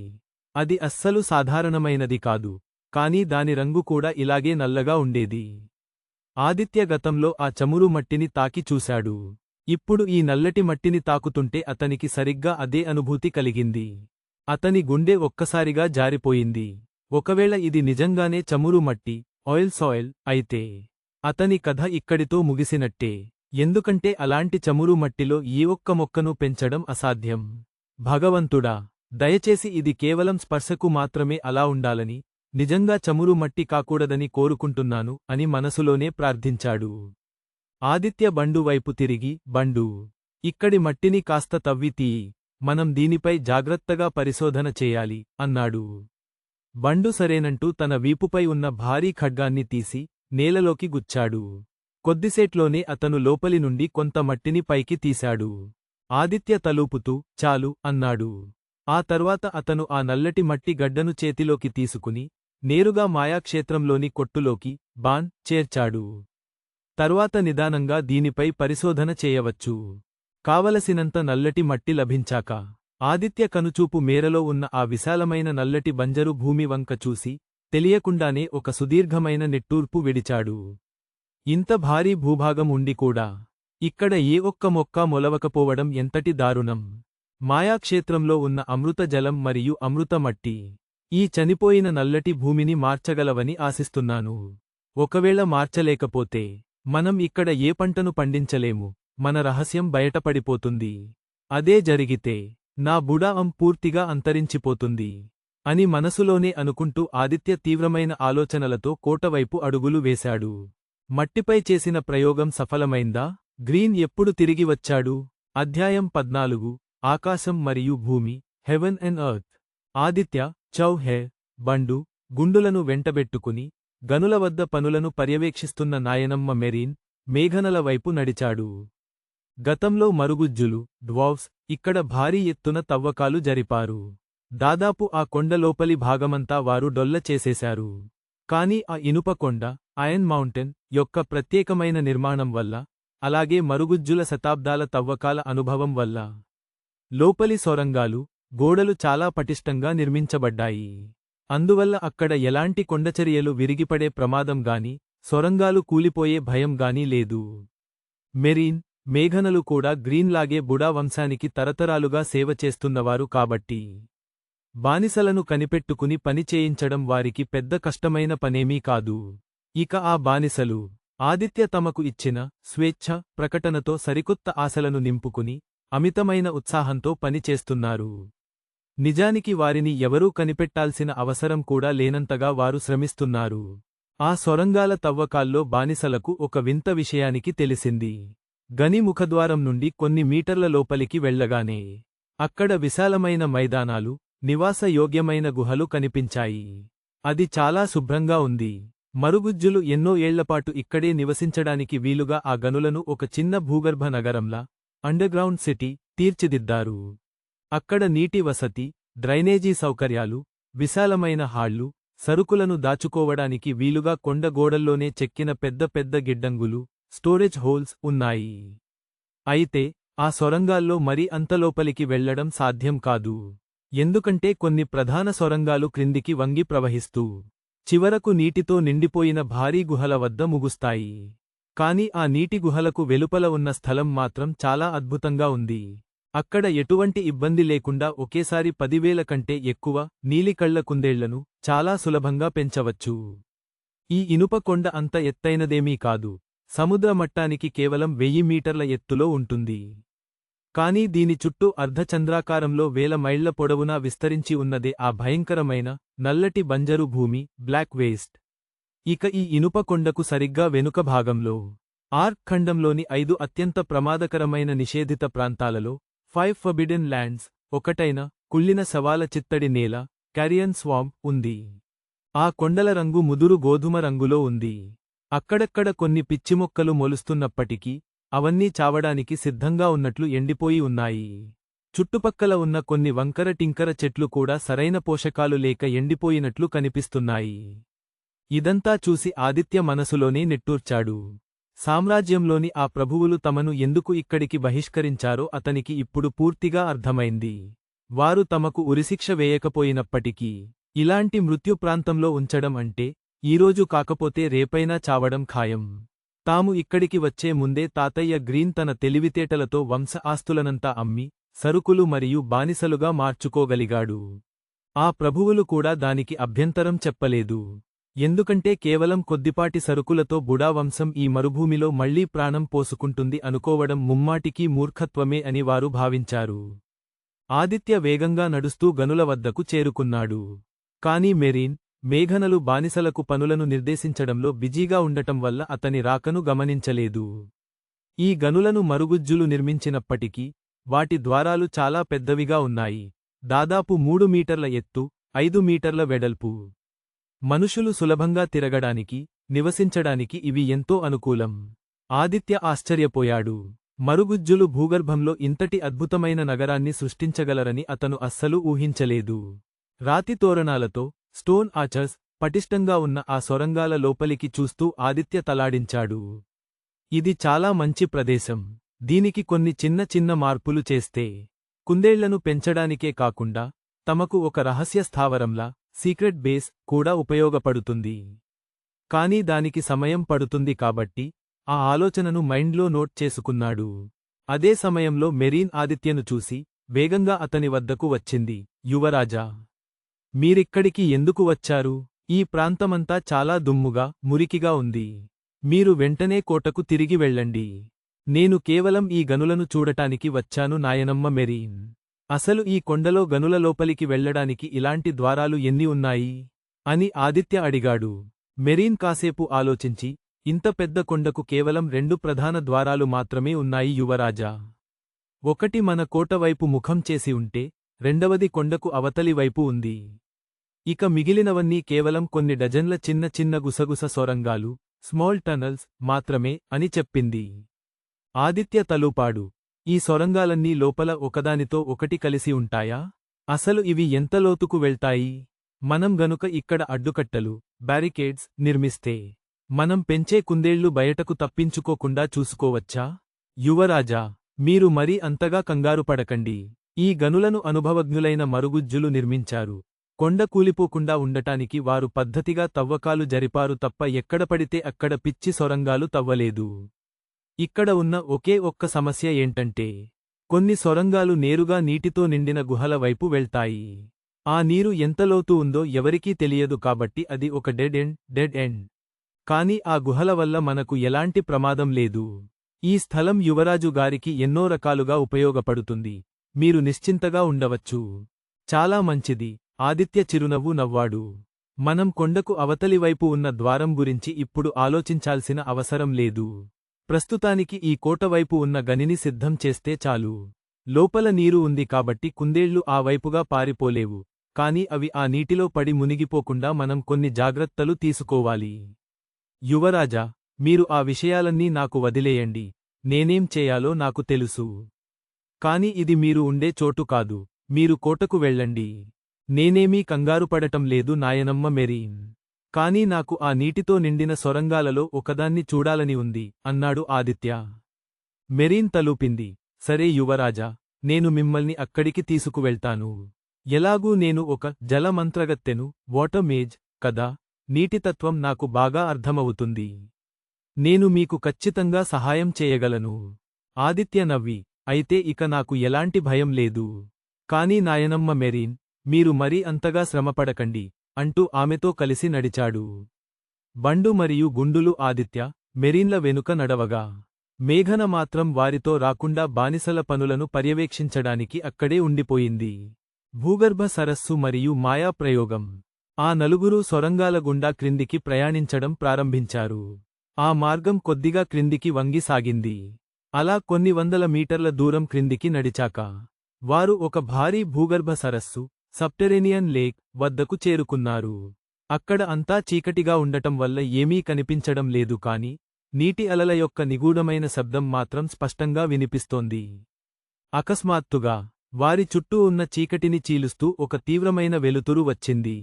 అది అస్సలు సాధారణమైనది కాదు. కానీ దాని రంగు కూడా ఇలాగే నల్లగా ఉండేది. ఆదిత్య గతంలో ఆ చమురు మట్టిని తాకి చూశాడు. ఇప్పుడు ఈ నల్లటి మట్టిని తాకుతుంటే అతనికి సరిగ్గా అదే అనుభూతి కలిగింది. అతని గుండె ఒక్కసారిగా జారిపోయింది. ఒకవేళ ఇది నిజంగానే చమురు మట్టి, సాయిల్ అయితే అతని కథ ఇక్కడితో ముగిసినట్టే. ఎందుకంటే అలాంటి చమురు మట్టిలో ఏ ఒక్క మొక్కను పెంచడం అసాధ్యం. భగవంతుడా, దయచేసి ఇది కేవలం స్పర్శకు మాత్రమే అలా ఉండాలని, నిజంగా చమురు మట్టి కాకూడదని కోరుకుంటున్నాను అని మనసులోనే ప్రార్థించాడు. ఆదిత్య బండు వైపు తిరిగి, బండు, ఇక్కడి మట్టిని కాస్త తవ్వి తీయి. మనం దీనిపై జాగ్రత్తగా పరిశోధన చేయాలి అన్నాడు. బండు సరేనంటూ తన వీపుపై ఉన్న భారీ ఖడ్గాన్ని తీసి నేలలోకి గుచ్చాడు. కొద్దిసేట్లోనే అతను లోపలి నుండి కొంత మట్టిని పైకి తీశాడు. ఆదిత్య తలూపుతూ, చాలు అన్నాడు. ఆ తర్వాత అతను ఆ నల్లటి మట్టి గడ్డను చేతిలోకి తీసుకుని నేరుగా మాయాక్షేత్రంలోని కొట్టులోకి చేర్చాడు. తర్వాత నిదానంగా దీనిపై పరిశోధన చేయవచ్చు. కావలసినంత నల్లటి మట్టి లభించాక ఆదిత్య కనుచూపు మేరలో ఉన్న ఆ విశాలమైన నల్లటి బంజరు భూమి వంక చూసి తెలియకుండానే ఒక సుదీర్ఘమైన నిట్టూర్పు విడిచాడు. ఇంత భారీ భూభాగం ఉండి కూడా ఇక్కడ ఏ ఒక్క మొక్క మొలవకపోవడం ఎంతటి దారుణం. మాయాక్షేత్రంలో ఉన్న అమృత జలం మరియు అమృత మట్టి ఈ చనిపోయిన నల్లటి భూమిని మార్చగలవని ఆశిస్తున్నాను. ఒకవేళ మార్చలేకపోతే మనం ఇక్కడ ఏ పంటను పండించలేము. మన రహస్యం బయటపడిపోతుంది. అదే జరిగితే నా బుడాం పూర్తిగా అంతరించిపోతుంది అని మనసులోనే అనుకుంటూ ఆదిత్య తీవ్రమైన ఆలోచనలతో కోటవైపు అడుగులు వేశాడు. మట్టిపై చేసిన ప్రయోగం సఫలమైందా? గ్రీన్ ఎప్పుడు తిరిగి వచ్చాడు? అధ్యాయం 14 ఆకాశం మరియు భూమి, హెవెన్ అండ్ ఎర్త్. ఆదిత్య బండు, గుండులను వెంటబెట్టుకుని గనుల వద్ద పనులను పర్యవేక్షిస్తున్న నాయనమ్మ మెరీన్, మేఘనల వైపు నడిచాడు. గతంలో మరుగుజ్జులు, డ్వార్ఫ్స్ ఇక్కడ భారీ ఎత్తున తవ్వకాలు జరిపారు. దాదాపు ఆ కొండ లోపలి భాగమంతా వారు డొల్ల చేసేశారు. కాని ఆ ఇనుప కొండ, ఐరన్ మౌంటైన్ యొక్క ప్రత్యేకమైన నిర్మాణం వల్ల, అలాగే మరుగుజ్జుల శతాబ్దాల తవ్వకాల అనుభవం వల్ల లోపలి సొరంగాలు, గోడలు చాలా పటిష్టంగా నిర్మించబడ్డాయి. అందువల్ల అక్కడ ఎలాంటి కొండచరియలు విరిగిపడే ప్రమాదం గాని, సొరంగాలు కూలిపోయే భయం గాని లేదు. మెరీన్, మేఘనలు కూడా గ్రీన్లాగే బుడా వంశానికి తరతరాలుగా సేవ చేస్తున్నవారు కాబట్టి బానిసలను కనిపెట్టుకుని పని చేయించడం వారికి పెద్ద కష్టమైన పనేమీ కాదు. ఇక ఆ బానిసలు ఆదిత్య తమకు ఇచ్చిన స్వేచ్ఛ ప్రకటనతో సరికొత్త ఆశలను నింపుకుని అమితమైన ఉత్సాహంతో పనిచేస్తున్నారు. నిజానికి వారిని ఎవరూ కనిపెట్టాల్సిన అవసరం కూడా లేనంతగా వారు శ్రమిస్తున్నారు. ఆ సొరంగాల తవ్వకాల్లో బానిసలకు ఒక వింత విషయానికి తెలిసింది. గని ముఖద్వారం నుండి కొన్ని మీటర్ల లోపలికి వెళ్లగానే అక్కడ విశాలమైన మైదానాలు, నివాస యోగ్యమైన గుహలు కనిపించాయి. అది చాలా శుభ్రంగా ఉంది. మరుగుజ్జులు ఎన్నో ఏళ్లపాటు ఇక్కడే నివసించడానికి వీలుగా ఆ గనులను ఒక చిన్న భూగర్భ నగరంలా, అండర్గ్రౌండ్ సిటీ, తీర్చిదిద్దారు. అక్కడ నీటి వసతి, డ్రైనేజీ సౌకర్యాలు, విశాలమైన హాళ్లు, సరుకులను దాచుకోవడానికి వీలుగా కొండ గోడల్లోనే చెక్కిన పెద్ద పెద్ద గిడ్డంగులు, స్టోరేజ్ హోల్స్ ఉన్నాయి. అయితే ఆ సొరంగాల్లో మరీ అంతలోపలికి వెళ్లడం సాధ్యం కాదు. ఎందుకంటే కొన్ని ప్రధాన సొరంగాలు క్రిందికి వంగి ప్రవహిస్తూ చివరకు నీటితో నిండిపోయిన భారీ గుహల వద్ద ముగుస్తాయి. కాని ఆ నీటి గుహలకు వెలుపల ఉన్న స్థలం మాత్రం చాలా అద్భుతంగా ఉంది. అక్కడ ఎటువంటి ఇబ్బంది లేకుండా ఒకేసారి 10,000 కంటే ఎక్కువ నీలికళ్ల కుందేళ్లను చాలా సులభంగా పెంచవచ్చు. ఈ ఇనుప కొండ అంత ఎత్తైనదేమీ కాదు. సముద్ర మట్టానికి కేవలం 1000 మీటర్ల ఎత్తులో ఉంటుంది. కానీ దీని చుట్టూ అర్ధచంద్రాకారంలో 1000 మైళ్ల పొడవునా విస్తరించి ఉన్నదే ఆ భయంకరమైన నల్లటి బంజరు భూమి, బ్లాక్ వేస్ట్. ఇక ఈ ఇనుప కొండకు సరిగ్గా వెనుక భాగంలో ఆర్క్ ఖండంలోని 5 అత్యంత ప్రమాదకరమైన నిషేధిత ప్రాంతాలలో 5 ఫర్బిడెన్ ల్యాండ్స్ ఒకటైన కుళ్ళిన శవాల చిత్తడి నేల, క్యారియన్ స్వాంప్ ఉంది. ఆ కొండల రంగు ముదురు గోధుమ రంగులో ఉంది. అక్కడక్కడ కొన్ని పిచ్చిమొక్కలు మొలుస్తున్నప్పటికీ అవన్నీ చావడానికి సిద్ధంగా ఉన్నట్లు ఎండిపోయి ఉన్నాయి. చుట్టుపక్కల ఉన్న కొన్ని వంకర టింకర చెట్లు కూడా సరైన పోషకాలు లేక ఎండిపోయినట్లు కనిపిస్తున్నాయి. ఇదంతా చూసి ఆదిత్య మనసులోనే నిట్టూర్చాడు. సామ్రాజ్యంలోని ఆ ప్రభువులు తమను ఎందుకు ఇక్కడికి బహిష్కరించారో అతనికి ఇప్పుడు పూర్తిగా అర్థమైంది. వారు తమకు ఉరిశిక్ష వేయకపోయినప్పటికీ ఇలాంటి మృత్యుప్రాంతంలో ఉంచడం అంటే ఈరోజు కాకపోతే రేపైనా చావడం ఖాయం. తాము ఇక్కడికి వచ్చే ముందే తాతయ్య గ్రీన్ తన తెలివితేటలతో వంశ ఆస్తులనంతా అమ్మి సరుకులు మరియు బానిసలుగా మార్చుకోగలిగాడు. ఆ ప్రభువులు కూడా దానికి అభ్యంతరం చెప్పలేదు. ఎందుకంటే కేవలం కొద్దిపాటి సరుకులతో బుడా వంశం ఈ మరుభూమిలో మళ్లీ ప్రాణం పోసుకుంటుంది అనుకోవడం ముమ్మాటికీ మూర్ఖత్వమే అని వారు భావించారు. ఆదిత్య వేగంగా నడుస్తూ గనుల వద్దకు చేరుకున్నాడు. కాని మెరీన్, మేఘనలు బానిసలకు పనులను నిర్దేశించడంలో బిజీగా ఉండటం వల్ల అతని రాకను గమనించలేదు. ఈ గనులను మరుగుజ్జులు నిర్మించినప్పటికీ వాటి ద్వారాలు చాలా పెద్దవిగా ఉన్నాయి. దాదాపు 3 మీటర్ల ఎత్తు, 5 మీటర్ల వెడల్పు. మనుషులు సులభంగా తిరగడానికి, నివసించడానికి ఇవి ఎంతో అనుకూలం. ఆదిత్య ఆశ్చర్యపోయాడు. మరుగుజ్జులు భూగర్భంలో ఇంతటి అద్భుతమైన నగరాన్ని సృష్టించగలరని అతను అస్సలు ఊహించలేదు. రాతి తోరణాలతో, స్టోన్ ఆర్చర్స్ పటిష్టంగా ఉన్న ఆ సొరంగాల లోపలికి చూస్తూ ఆదిత్య తలాడించాడు. ఇది చాలా మంచి ప్రదేశం. దీనికి కొన్ని చిన్న చిన్న మార్పులు చేస్తే కుందేళ్లను పెంచడానికే కాకుండా తమకు ఒక రహస్య స్థావరంలా, సీక్రెట్ బేస్ కూడా ఉపయోగపడుతుంది. కానీ దానికి సమయం పడుతుంది కాబట్టి ఆ ఆలోచనను మైండ్లో నోట్ చేసుకున్నాడు. అదే సమయంలో మెరీన్ ఆదిత్యను చూసి వేగంగా అతని వద్దకు వచ్చింది. యువరాజా, మీరిక్కడికి ఎందుకు వచ్చారు? ఈ ప్రాంతమంతా చాలా దుమ్ముగా, మురికిగా ఉంది. మీరు వెంటనే కోటకు తిరిగి వెళ్ళండి. నేను కేవలం ఈ గనులను చూడటానికి వచ్చాను నాయనమ్మ మెరీన్. అసలు ఈ కొండలో గనుల లోపలికి వెళ్లడానికి ఇలాంటి ద్వారాలు ఎన్ని ఉన్నాయి? అని ఆదిత్య అడిగాడు. మెరీన్ కాసేపు ఆలోచించి, ఇంత పెద్ద కొండకు కేవలం 2 ప్రధాన ద్వారాలు మాత్రమే ఉన్నాయి యువరాజా. ఒకటి మన కోట వైపు ముఖం చేసి ఉంటే, రెండవది కొండకు అవతలి వైపు ఉంది. ఇక మిగిలినవన్నీ కేవలం కొన్ని డజన్ల చిన్న చిన్న గుసగుస సొరంగాలు, స్మాల్ టనల్స్ మాత్రమే అని చెప్పింది. ఆదిత్య తలూపాడు. ఈ సొరంగాలన్నీ లోపల ఒకదానితో ఒకటి కలిసి ఉంటాయా? అసలు ఇవి ఎంత లోతుకు వెళ్తాయి? మనం గనుక ఇక్కడ అడ్డుకట్టలు, బ్యారికేడ్స్ నిర్మిస్తే మనం పెంచే కుందేళ్లు బయటకు తప్పించుకోకుండా చూసుకోవచ్చా? యువరాజా, మీరు మరీ అంతగా కంగారుపడకండి. ఈ గనులను అనుభవజ్ఞులైన మరుగుజ్జులు నిర్మించారు. కొండ కూలిపోకుండా ఉండటానికి వారు పద్ధతిగా తవ్వకాలు జరిపారు తప్ప ఎక్కడ పడితే అక్కడ పిచ్చి సొరంగాలు తవ్వలేదు. ఇక్కడ ఉన్న ఒకే ఒక్క సమస్య ఏంటంటే, కొన్ని సొరంగాలు నేరుగా నీటితో నిండిన గుహల వైపు వెళ్తాయి. ఆ నీరు ఎంత లోతు ఉందో ఎవరికీ తెలియదు కాబట్టి అది ఒక డెడ్ ఎండ్. కానీ ఆ గుహల వల్ల మనకు ఎలాంటి ప్రమాదం లేదు. ఈ స్థలం యువరాజు గారికి ఎన్నో రకాలుగా ఉపయోగపడుతుంది. మీరు నిశ్చింతగా ఉండవచ్చు. చాలా మంచిది. ఆదిత్య చిరునవ్వు నవ్వాడు. మనం కొండకు అవతలివైపు ఉన్న ద్వారం గురించి ఇప్పుడు ఆలోచించాల్సిన అవసరం లేదు. ప్రస్తుతానికి ఈ కోటవైపు ఉన్న గనిని సిద్ధం చేస్తే చాలు. లోపల నీరు ఉంది కాబట్టి కుందేళ్లు ఆ వైపుగా పారిపోలేవు. కాని అవి ఆ నీటిలో పడి మునిగిపోకుండా మనం కొన్ని జాగ్రత్తలు తీసుకోవాలి. యువరాజా, మీరు ఆ విషయాలన్నీ నాకు వదిలేయండి. నేనేం చేయాలో నాకు తెలుసు. కాని ఇది మీరు ఉండే చోటు కాదు. మీరు కోటకు వెళ్ళండి. నేనేమీ కంగారుపడటం లేదు నాయనమ్మ మెరీన్. కానీ నాకు ఆ నీటితో నిండిన సొరంగాలలో ఒకదాన్ని చూడాలని ఉంది అన్నాడు ఆదిత్య. మెరీన్ తలూపింది. సరే యువరాజా, నేను మిమ్మల్ని అక్కడికి తీసుకువెళ్తాను. ఎలాగూ నేను ఒక జలమంత్రగత్తెను, వాటర్ మేజ్ కదా. నీటితత్వం నాకు బాగా అర్థమవుతుంది. నేను మీకు ఖచ్చితంగా సహాయం చేయగలను. ఆదిత్య నవ్వి, అయితే ఇక నాకు ఎలాంటి భయం లేదు. కాని నాయనమ్మ మెరీన్, మీరు మరీ అంతగా శ్రమపడకండి అంటూ ఆమెతో కలిసి నడిచాడు. బండు మరియు గుండులు ఆదిత్య, మెరీన్ల వెనుక నడవగా, మేఘన మాత్రం వారితో రాకుండా బానిసల పనులను పర్యవేక్షించడానికి అక్కడే ఉండిపోయింది. భూగర్భ సరస్సు మరియు మాయా ప్రయోగం. ఆ నలుగురూ సొరంగాల గుండా క్రిందికి ప్రయాణించడం ప్రారంభించారు. ఆ మార్గం కొద్దిగా క్రిందికి వంగి సాగింది. అలా కొన్ని వందల మీటర్ల దూరం క్రిందికి నడిచాక వారు ఒక భారీ భూగర్భ సరస్సు, సబ్టెరేనియన్ లేక్ వద్దకు చేరుకున్నారు. అక్కడ అంతా చీకటిగా ఉండటం వల్ల ఏమీ కనిపించడం లేదు కాని నీటి అలల యొక్క నిగూఢమైన శబ్దం మాత్రం స్పష్టంగా వినిపిస్తోంది. అకస్మాత్తుగా వారి చుట్టూ ఉన్న చీకటిని చీలుస్తూ ఒక తీవ్రమైన వెలుతురు వచ్చింది.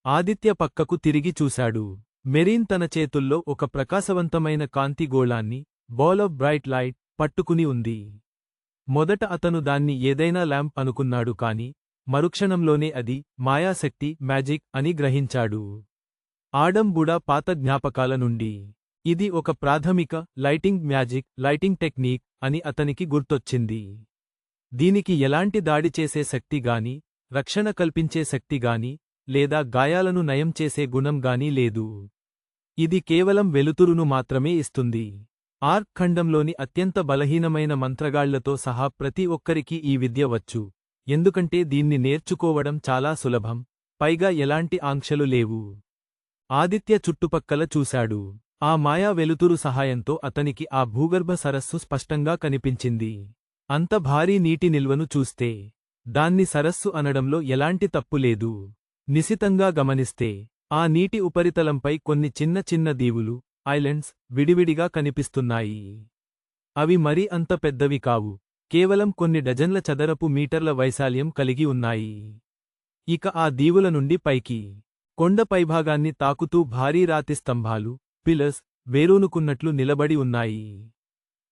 ఆదిత్య పక్కకు తిరిగి చూశాడు. మెరీన్ తన చేతుల్లో ఒక ప్రకాశవంతమైన కాంతి గోళాన్ని, బాల్ ఆఫ్ బ్రైట్ లైట్, పట్టుకుని ఉంది. మొదట అతను దాన్ని ఏదైనా ల్యాంప్ అనుకున్నాడు కాని మరుక్షణంలోనే అది మాయాశక్తి, మ్యాజిక్ అని గ్రహించాడు. ఆడం బుడా పాత జ్ఞాపకాల నుండి ఇది ఒక ప్రాథమిక లైటింగ్ టెక్నిక్ అని అతనికి గుర్తొచ్చింది. దీనికి ఎలాంటి దాడి చేసే శక్తి గాని, రక్షణ కల్పించే శక్తి గాని, లేదా గాయాలను నయం చేసే గుణం గానీ లేదు. ఇది కేవలం వెలుతురును మాత్రమే ఇస్తుంది. ఆర్క్ ఖండంలోని అత్యంత బలహీనమైన మంత్రగాళ్లతో సహా ప్రతి ఒక్కరికీ ఈ విద్య వచ్చు. ఎందుకంటే దీన్ని నేర్చుకోవడం చాలా సులభం, పైగా ఎలాంటి ఆంక్షలు లేవు. ఆదిత్య చుట్టుపక్కల చూశాడు. ఆ మాయా వెలుతురు సహాయంతో అతనికి ఆ భూగర్భ సరస్సు స్పష్టంగా కనిపించింది. అంత భారీ నీటి నిల్వను చూస్తే దాన్ని సరస్సు అనడంలో ఎలాంటి తప్పు లేదు. నిశితంగా గమనిస్తే ఆ నీటి ఉపరితలంపై కొన్ని చిన్న చిన్న దీవులు, ఐలాండ్స్ విడివిడిగా కనిపిస్తున్నాయి. అవి మరీ అంత పెద్దవి కావు, కేవలం కొన్ని డజన్ల చదరపు మీటర్ల వైశాల్యం కలిగి ఉన్నాయి. ఇక ఆ దీవుల నుండి పైకి కొండ పైభాగాన్ని తాకుతూ భారీ రాతి స్తంభాలు, పిల్లర్స్ వేరూనుకున్నట్లు నిలబడి ఉన్నాయి.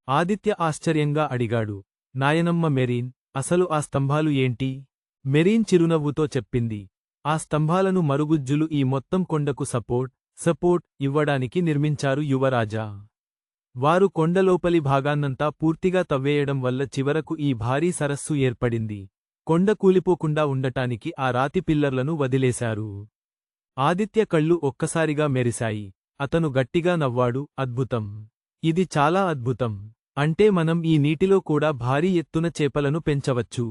ఆదిత్య ఆశ్చర్యంగా అడిగాడు, నాయనమ్మ మెరీన్, అసలు ఆ స్తంభాలు ఏంటి? మెరీన్ చిరునవ్వుతో చెప్పింది, ఆ స్తంభాలను మరుగుజ్జులు ఈ మొత్తం కొండకు సపోర్ట్ ఇవ్వడానికి నిర్మించారు యువరాజా. వారు కొండలోపలి భాగాన్నంతా పూర్తిగా తవ్వేయడం వల్ల చివరకు ఈ భారీ సరస్సు ఏర్పడింది. కొండ కూలిపోకుండా ఉండటానికి ఆ రాతి పిల్లర్లను వదిలేశారు. ఆదిత్య కళ్ళు ఒక్కసారిగా మెరిశాయి. అతను గట్టిగా నవ్వాడు, అద్భుతం. ఇది చాలా అద్భుతం. అంటే మనం ఈ నీటిలో కూడా భారీ ఎత్తున చేపలను పెంచవచ్చు.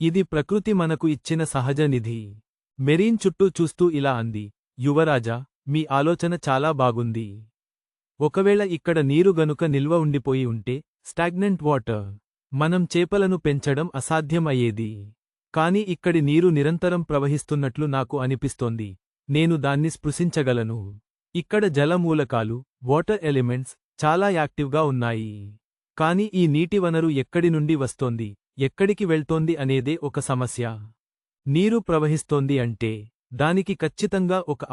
ఇది ప్రకృతి మనకు ఇచ్చిన సహజ నిధి. మెరీన్ చుట్టూ చూస్తూ ఇలా అంది, యువరాజా, మీ ఆలోచన చాలా బాగుంది. ఒకవేళ ఇక్కడ నీరు గనుక నిల్వ ఉండిపోయి ఉంటే, స్టాగ్నెంట్ వాటర్, మనం చేపలను పెంచడం అసాధ్యం అయ్యేది. కాని ఇక్కడి నీరు నిరంతరం ప్రవహిస్తున్నట్లు నాకు అనిపిస్తోంది. నేను దాన్ని స్పృశించగలను. ఇక్కడ జలమూలకాలు, వాటర్ ఎలిమెంట్స్ చాలా యాక్టివ్గా ఉన్నాయి. కాని ఈ నీటి వనరు ఎక్కడి నుండి వస్తోంది, ఎక్కడికి వెళ్తోంది అనేదే ఒక సమస్య. నీరు ప్రవహిస్తోంది అంటే దానికి ఖచ్చితంగా ఒక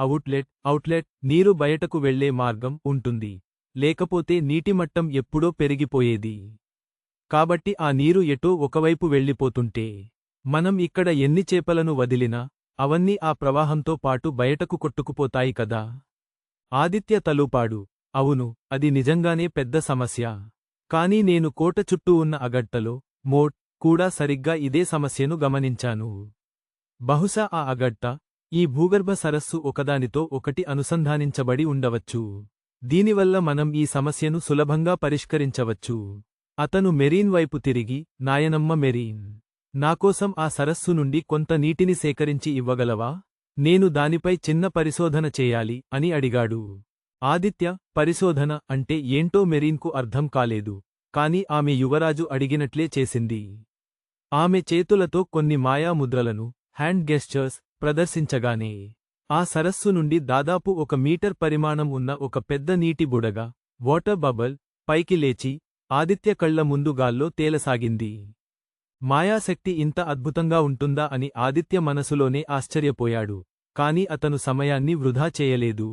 అవుట్లెట్, నీరు బయటకు వెళ్లే మార్గం ఉంటుంది. లేకపోతే నీటిమట్టం ఎప్పుడో పెరిగిపోయేది. కాబట్టి ఆ నీరు ఎటో ఒకవైపు వెళ్ళిపోతుంటే మనం ఇక్కడ ఎన్ని చేపలను వదిలినా అవన్నీ ఆ ప్రవాహంతో పాటు బయటకు కొట్టుకుపోతాయి కదా. ఆదిత్య తలూపాడు. అవును, అది నిజంగానే పెద్ద సమస్య. కానీ నేను కోట చుట్టూ ఉన్న అగట్టలో మోట్ కూడా సరిగ్గా ఇదే సమస్యను గమనించాను. బహుశా ఆ అగట్ట, ఈ భూగర్భ సరస్సు ఒకదానితో ఒకటి అనుసంధానించబడి ఉండవచ్చు. దీనివల్ల మనం ఈ సమస్యను సులభంగా పరిష్కరించవచ్చు. అతను మెరీన్ వైపు తిరిగి, నాయనమ్మ మెరీన్, నాకోసం ఆ సరస్సు నుండి కొంత నీటిని సేకరించి ఇవ్వగలవా? నేను దానిపై చిన్న పరిశోధన చేయాలి అని అడిగాడు. ఆదిత్య, పరిశోధన అంటే ఏంటో మెరీన్కు అర్థం కాలేదు. కాని ఆమె యువరాజు అడిగినట్లే చేసింది. ఆమె చేతులతో కొన్ని మాయాముద్రలను, హ్యాండ్ గెస్చర్స్, ప్రదర్శించగానే ఆ సరస్సు నుండి దాదాపు 1 మీటర్ పరిమాణం ఉన్న ఒక పెద్ద నీటి బుడగ, వాటర్ బబల్, పైకి లేచి ఆదిత్య కళ్ల ముందు గాల్లో తేలసాగింది. మాయాశక్తి ఇంత అద్భుతంగా ఉంటుందా అని ఆదిత్య మనసులోనే ఆశ్చర్యపోయాడు. కాని అతను సమయాన్ని వృధా చేయలేదు.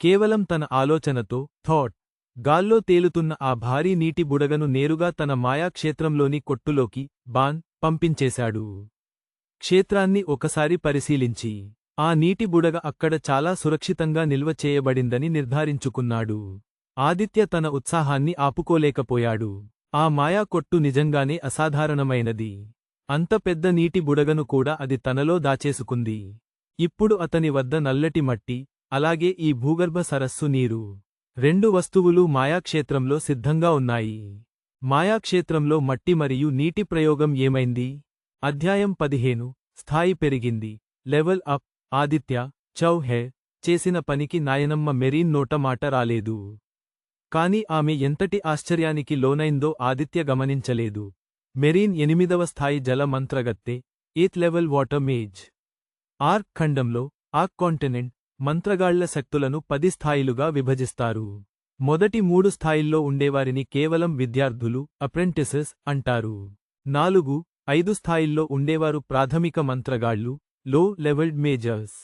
కేవలం తన ఆలోచనతో గాల్లో తేలుతున్న ఆ భారీ నీటి బుడగను నేరుగా తన మాయాక్షేత్రంలోని కొట్టులోకి పంపించేశాడు. క్షేత్రాన్ని ఒకసారి పరిశీలించి ఆ నీటి బుడగ అక్కడ చాలా సురక్షితంగా నిల్వ చేయబడిందని నిర్ధారించుకున్నాడు. ఆదిత్య తన ఉత్సాహాన్ని ఆపుకోలేకపోయాడు. ఆ మాయా కొట్టు నిజంగానే అసాధారణమైనది. అంత పెద్ద నీటి బుడగను కూడా అది తనలో దాచేసుకుంది. ఇప్పుడు అతని వద్ద నల్లటి మట్టి, అలాగే ఈ భూగర్భ సరస్సు నీరు, 2 వస్తువులు మాయాక్షేత్రంలో సిద్ధంగా ఉన్నాయి. మాయాక్షేత్రంలో మట్టి మరియు నీటి ప్రయోగం ఏమైంది? అధ్యాయం 15. స్థాయి పెరిగింది. Level up. ఆదిత్య చౌహే చేసిన పనికి నాయనమ్మ మెరీన్ నోట మాట రాలేదు. కాని ఆమె ఎంతటి ఆశ్చర్యానికి లోనైందో ఆదిత్య గమనించలేదు. మెరీన్ 8వ స్థాయి జల మంత్రగత్తె, 8th level water mage. Arc ఖండంలో కాంటినెంట్ మంత్రగాళ్ల శక్తులను 10 స్థాయిలుగా విభజిస్తారు. మొదటి 3 స్థాయిల్లో ఉండేవారిని కేవలం విద్యార్థులు, అప్రెంటిసెస్ అంటారు. 4, 5 స్థాయిల్లో ఉండేవారు ప్రాథమిక మంత్రగాళ్లు, లో లెవెల్డ్ మేజర్స్.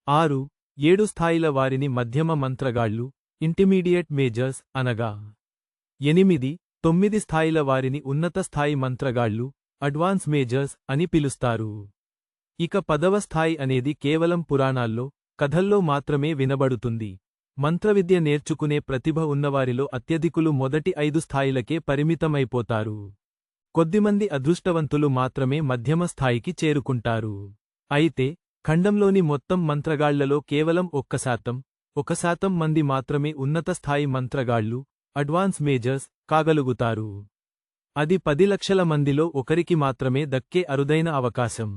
6, 7 స్థాయిల వారిని మధ్యమ మంత్రగాళ్లు, ఇంటర్మీడియట్ మేజర్స్ అనగా. 8, 9 స్థాయిల వారిని ఉన్నత స్థాయి మంత్రగాళ్లు, అడ్వాన్స్ మేజర్స్ అని పిలుస్తారు. ఇక 10వ స్థాయి అనేది కేవలం పురాణాల్లో, కథల్లో మాత్రమే వినబడుతుంది. మంత్రవిద్య నేర్చుకునే ప్రతిభ ఉన్నవారిలో అత్యధికులు మొదటి 5 స్థాయిలకే పరిమితమైపోతారు. కొద్దిమంది అదృష్టవంతులు మాత్రమే మధ్యమ స్థాయికి చేరుకుంటారు. అయితే ఖండంలోని మొత్తం మంత్రగాళ్లలో కేవలం 1% మంది మాత్రమే ఉన్నత స్థాయి మంత్రగాళ్లు, అడ్వాన్స్ మేజర్స్ కాగలుగుతారు. అది 10 లక్షల మందిలో ఒకరికి మాత్రమే దక్కే అరుదైన అవకాశం.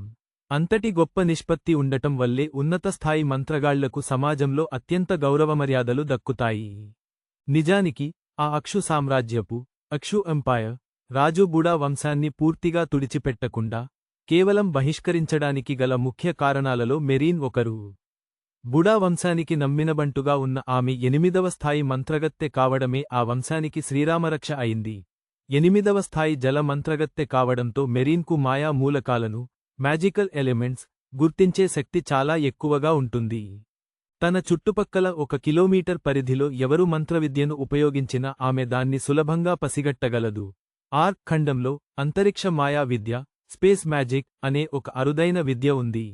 అంతటి గొప్ప నిష్పత్తి ఉండటం వల్లే ఉన్నత స్థాయి మంత్రగాళ్లకు సమాజంలో అత్యంత గౌరవమర్యాదలు దక్కుతాయి. నిజానికి ఆ అక్షు సామ్రాజ్యపు అక్షు ఎంపైర్ రాజు బుడా వంశాన్ని పూర్తిగా తుడిచిపెట్టకుండా కేవలం బహిష్కరించడానికి గల ముఖ్య కారణాలలో మెరీన్ ఒకరు. బుడా వంశానికి నమ్మినబంటుగా ఉన్న ఆమె 8వ స్థాయి మంత్రగత్తె కావడమే ఆ వంశానికి శ్రీరామరక్ష అయింది. 8వ స్థాయి జల మంత్రగత్తె కావడంతో మెరీన్కు మాయా మూలకాలను, మ్యాజికల్ ఎలిమెంట్స్ గుర్తించే శక్తి చాలా ఎక్కువగా ఉంటుంది. తన చుట్టుపక్కల 1 కిలోమీటర్ పరిధిలో ఎవరు మంత్రవిద్యను ఉపయోగించినా ఆమె దాన్ని సులభంగా పసిగట్టగలదు. ఆర్క్ ఖండంలో అంతరిక్ష మాయా విద్య, స్పేస్ మ్యాజిక్ అనే ఒక అరుదైన విద్య ఉంది.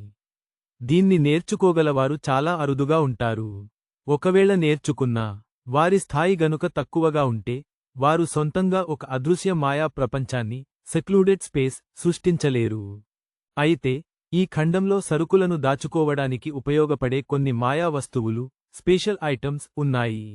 దీన్ని నేర్చుకోగలవారు చాలా అరుదుగా ఉంటారు. ఒకవేళ నేర్చుకున్నా వారి స్థాయి గనుక తక్కువగా ఉంటే వారు సొంతంగా ఒక అదృశ్య మాయా ప్రపంచాన్ని, సెక్లూడెడ్ స్పేస్ సృష్టించలేరు. అయితే ఈ ఖండంలో సరుకులను దాచుకోవడానికి ఉపయోగపడే కొన్ని మాయా వస్తువులు, స్పెషల్ ఐటమ్స్ ఉన్నాయి.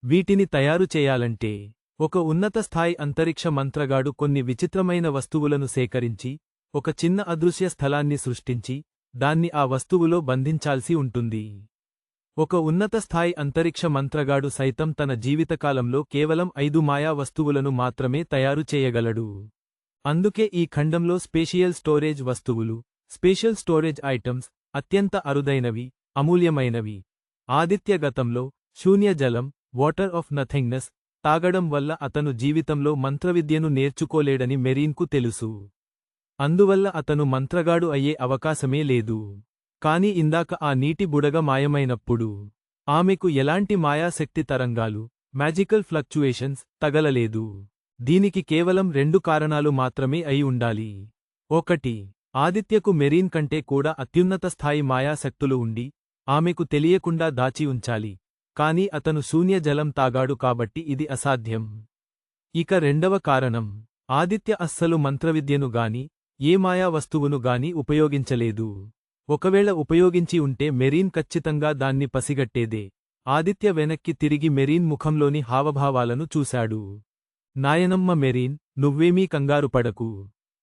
వీటిని తయారు చేయాలంటే ఒక ఉన్నత స్థాయి అంతరిక్ష మంత్రగాడు కొన్ని విచిత్రమైన వస్తువులను సేకరించి ఒక చిన్న అదృశ్య స్థలాన్ని సృష్టించి దాన్ని ఆ వస్తువులో బంధించాల్సి ఉంటుంది. ఒక ఉన్నత స్థాయి అంతరిక్ష మంత్రగాడు సైతం తన జీవితకాలంలో కేవలం 5 మాయా వస్తువులను మాత్రమే తయారు చేయగలడు. అందుకే ఈ ఖండంలో స్పేషియల్ స్టోరేజ్ వస్తువులు, స్పెషల్ స్టోరేజ్ ఐటమ్స్ అత్యంత అరుదైనవి, అమూల్యమైనవి. ఆదిత్య గతంలో శూన్య జలం, వాటర్ ఆఫ్ నథింగ్నెస్ తాగడం వల్ల అతను జీవితంలో మంత్రవిద్యను నేర్చుకోలేడని మెరీన్కు తెలుసు. అందువల్ల అతను మంత్రగాడు అయ్యే అవకాశమే లేదు. కాని ఇందాక ఆ నీటి బుడగ మాయమైనప్పుడు ఆమెకు ఎలాంటి మాయాశక్తి తరంగాలు, మ్యాజికల్ ఫ్లక్చుయేషన్స్ తగలలేదు. దీనికి కేవలం 2 కారణాలు మాత్రమే అయి ఉండాలి. ఒకటి. ఆదిత్యకు మెరీన్ కంటే కూడా అత్యున్నత స్థాయి మాయాశక్తులు ఉండి, ఆమెకు తెలియకుండా దాచి ఉంచాలి. కాని అతను శూన్యజలం తాగాడు కాబట్టి ఇది అసాధ్యం. ఇక రెండవ కారణం. ఆదిత్య అస్సలు మంత్రవిద్యను గాని, ఏ మాయా వస్తువును గాని ఉపయోగించలేదు. ఒకవేళ ఉపయోగించి ఉంటే మెరీన్ ఖచ్చితంగా దాన్ని పసిగట్టేదే. ఆదిత్య వెనక్కి తిరిగి మెరీన్ ముఖంలోని హావభావాలను చూశాడు. నాయనమ్మ మెరీన్, నువ్వేమీ కంగారుపడకు.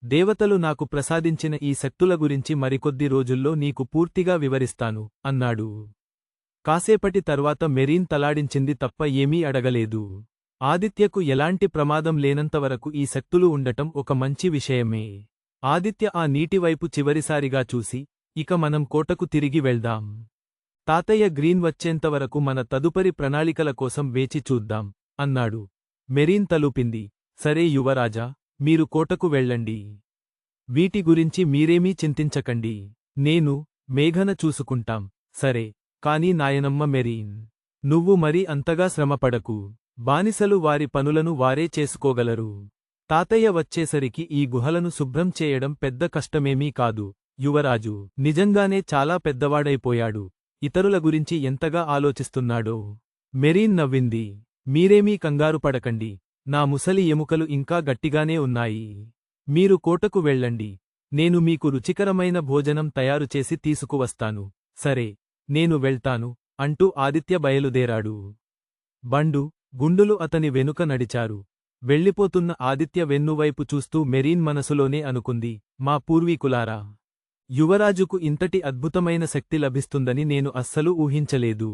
దేవతలు నాకు ప్రసాదించిన ఈ శక్తుల గురించి మరికొద్ది రోజుల్లో నీకు పూర్తిగా వివరిస్తాను అన్నాడు. కాసేపటి తర్వాత మెరీన్ తలాడించింది తప్ప ఏమీ అడగలేదు. ఆదిత్యకు ఎలాంటి ప్రమాదం లేనంతవరకు ఈ శక్తులు ఉండటం ఒక మంచి విషయమే. ఆదిత్య ఆ నీటివైపు చివరిసారిగా చూసి, ఇక మనం కోటకు తిరిగి వెళ్దాం. తాతయ్య గ్రీన్ వచ్చేంతవరకు మన తదుపరి ప్రణాళికల కోసం వేచి చూద్దాం అన్నాడు. మెరీన్ తలూపింది. సరే యువరాజా, మీరు కోటకు వెళ్ళండి. వీటి గురించి మీరేమీ చింతించకండి. నేను, మేఘన చూసుకుంటాం. సరే, కాని నాయనమ్మ మెరీన్, నువ్వు మరీ అంతగా శ్రమపడకు. బానిసలు వారి పనులను వారే చేసుకోగలరు. తాతయ్య వచ్చేసరికి ఈ గుహలను శుభ్రం చేయడం పెద్ద కష్టమేమీ కాదు. యువరాజు నిజంగానే చాలా పెద్దవాడైపోయాడు. ఇతరుల గురించి ఎంతగా ఆలోచిస్తున్నాడో. మెరీన్ నవ్వింది. మీరేమీ కంగారు పడకండి. నా ముసలి ఎముకలు ఇంకా గట్టిగానే ఉన్నాయి. మీరు కోటకు వెళ్ళండి. నేను మీకు రుచికరమైన భోజనం తయారుచేసి తీసుకువస్తాను. సరే, నేను వెళ్తాను అంటూ ఆదిత్య బయలుదేరాడు. బండు, గుండులు అతని వెనుక నడిచారు. వెళ్ళిపోతున్న ఆదిత్య వెన్నువైపు చూస్తూ మెరీన్ మనసులోనే అనుకుంది, మా పూర్వీకులారా, యువరాజుకు ఇంతటి అద్భుతమైన శక్తి లభిస్తుందని నేను అస్సలు ఊహించలేదు.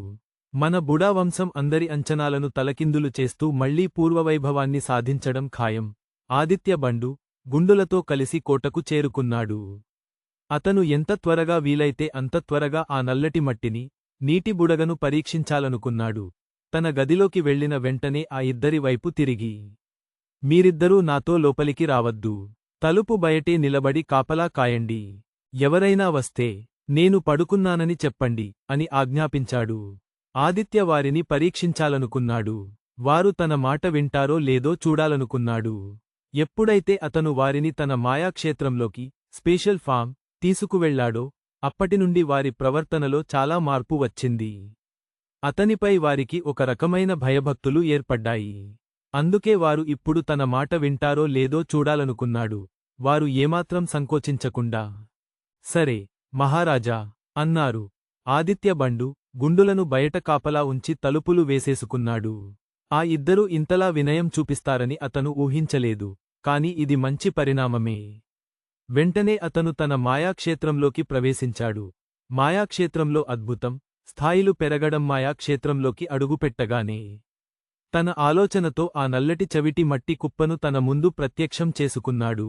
మన బుడా వంశం అందరి అంచనాలను తలకిందులు చేస్తూ మళ్లీ పూర్వవైభవాన్ని సాధించడం ఖాయం. ఆదిత్య బండు, గుండులతో కలిసి కోటకు చేరుకున్నాడు. అతను ఎంత త్వరగా వీలైతే అంత త్వరగా ఆ నల్లటి మట్టిని, నీటి బుడగను పరీక్షించాలనుకున్నాడు. తన గదిలోకి వెళ్లిన వెంటనే ఆ ఇద్దరి వైపు తిరిగి, మీరిద్దరూ నాతో లోపలికి రావద్దు. తలుపు బయటే నిలబడి కాపలా కాయండి. ఎవరైనా వస్తే నేను పడుకున్నానని చెప్పండి అని ఆజ్ఞాపించాడు. ఆదిత్య వారిని పరీక్షించాలనుకున్నాడు. వారు తన మాట వింటారో లేదో చూడాలనుకున్నాడు. ఎప్పుడైతే అతను వారిని తన మాయాక్షేత్రంలోకి, స్పెషల్ ఫామ్, తీసుకువెళ్లాడో అప్పటినుండి వారి ప్రవర్తనలో చాలా మార్పు వచ్చింది. అతనిపై వారికి ఒక రకమైన భయభక్తులు ఏర్పడ్డాయి. అందుకే వారు ఇప్పుడు తన మాట వింటారో లేదో చూడాలనుకున్నాడు. వారు ఏమాత్రం సంకోచించకుండా, సరే మహారాజా అన్నారు. ఆదిత్య బండు, గుండులను బయట కాపలా ఉంచి తలుపులు వేసేసుకున్నాడు. ఆ ఇద్దరూ ఇంతలా వినయం చూపిస్తారని అతను ఊహించలేదు. కాని ఇది మంచి పరిణామమే. వెంటనే అతను తన మాయాక్షేత్రంలోకి ప్రవేశించాడు. మాయాక్షేత్రంలో అద్భుతం, స్థాయిలు పెరగడం. మాయాక్షేత్రంలోకి అడుగుపెట్టగానే తన ఆలోచనతో ఆ నల్లటి చవిటి మట్టి కుప్పను తన ముందు ప్రత్యక్షం చేసుకున్నాడు.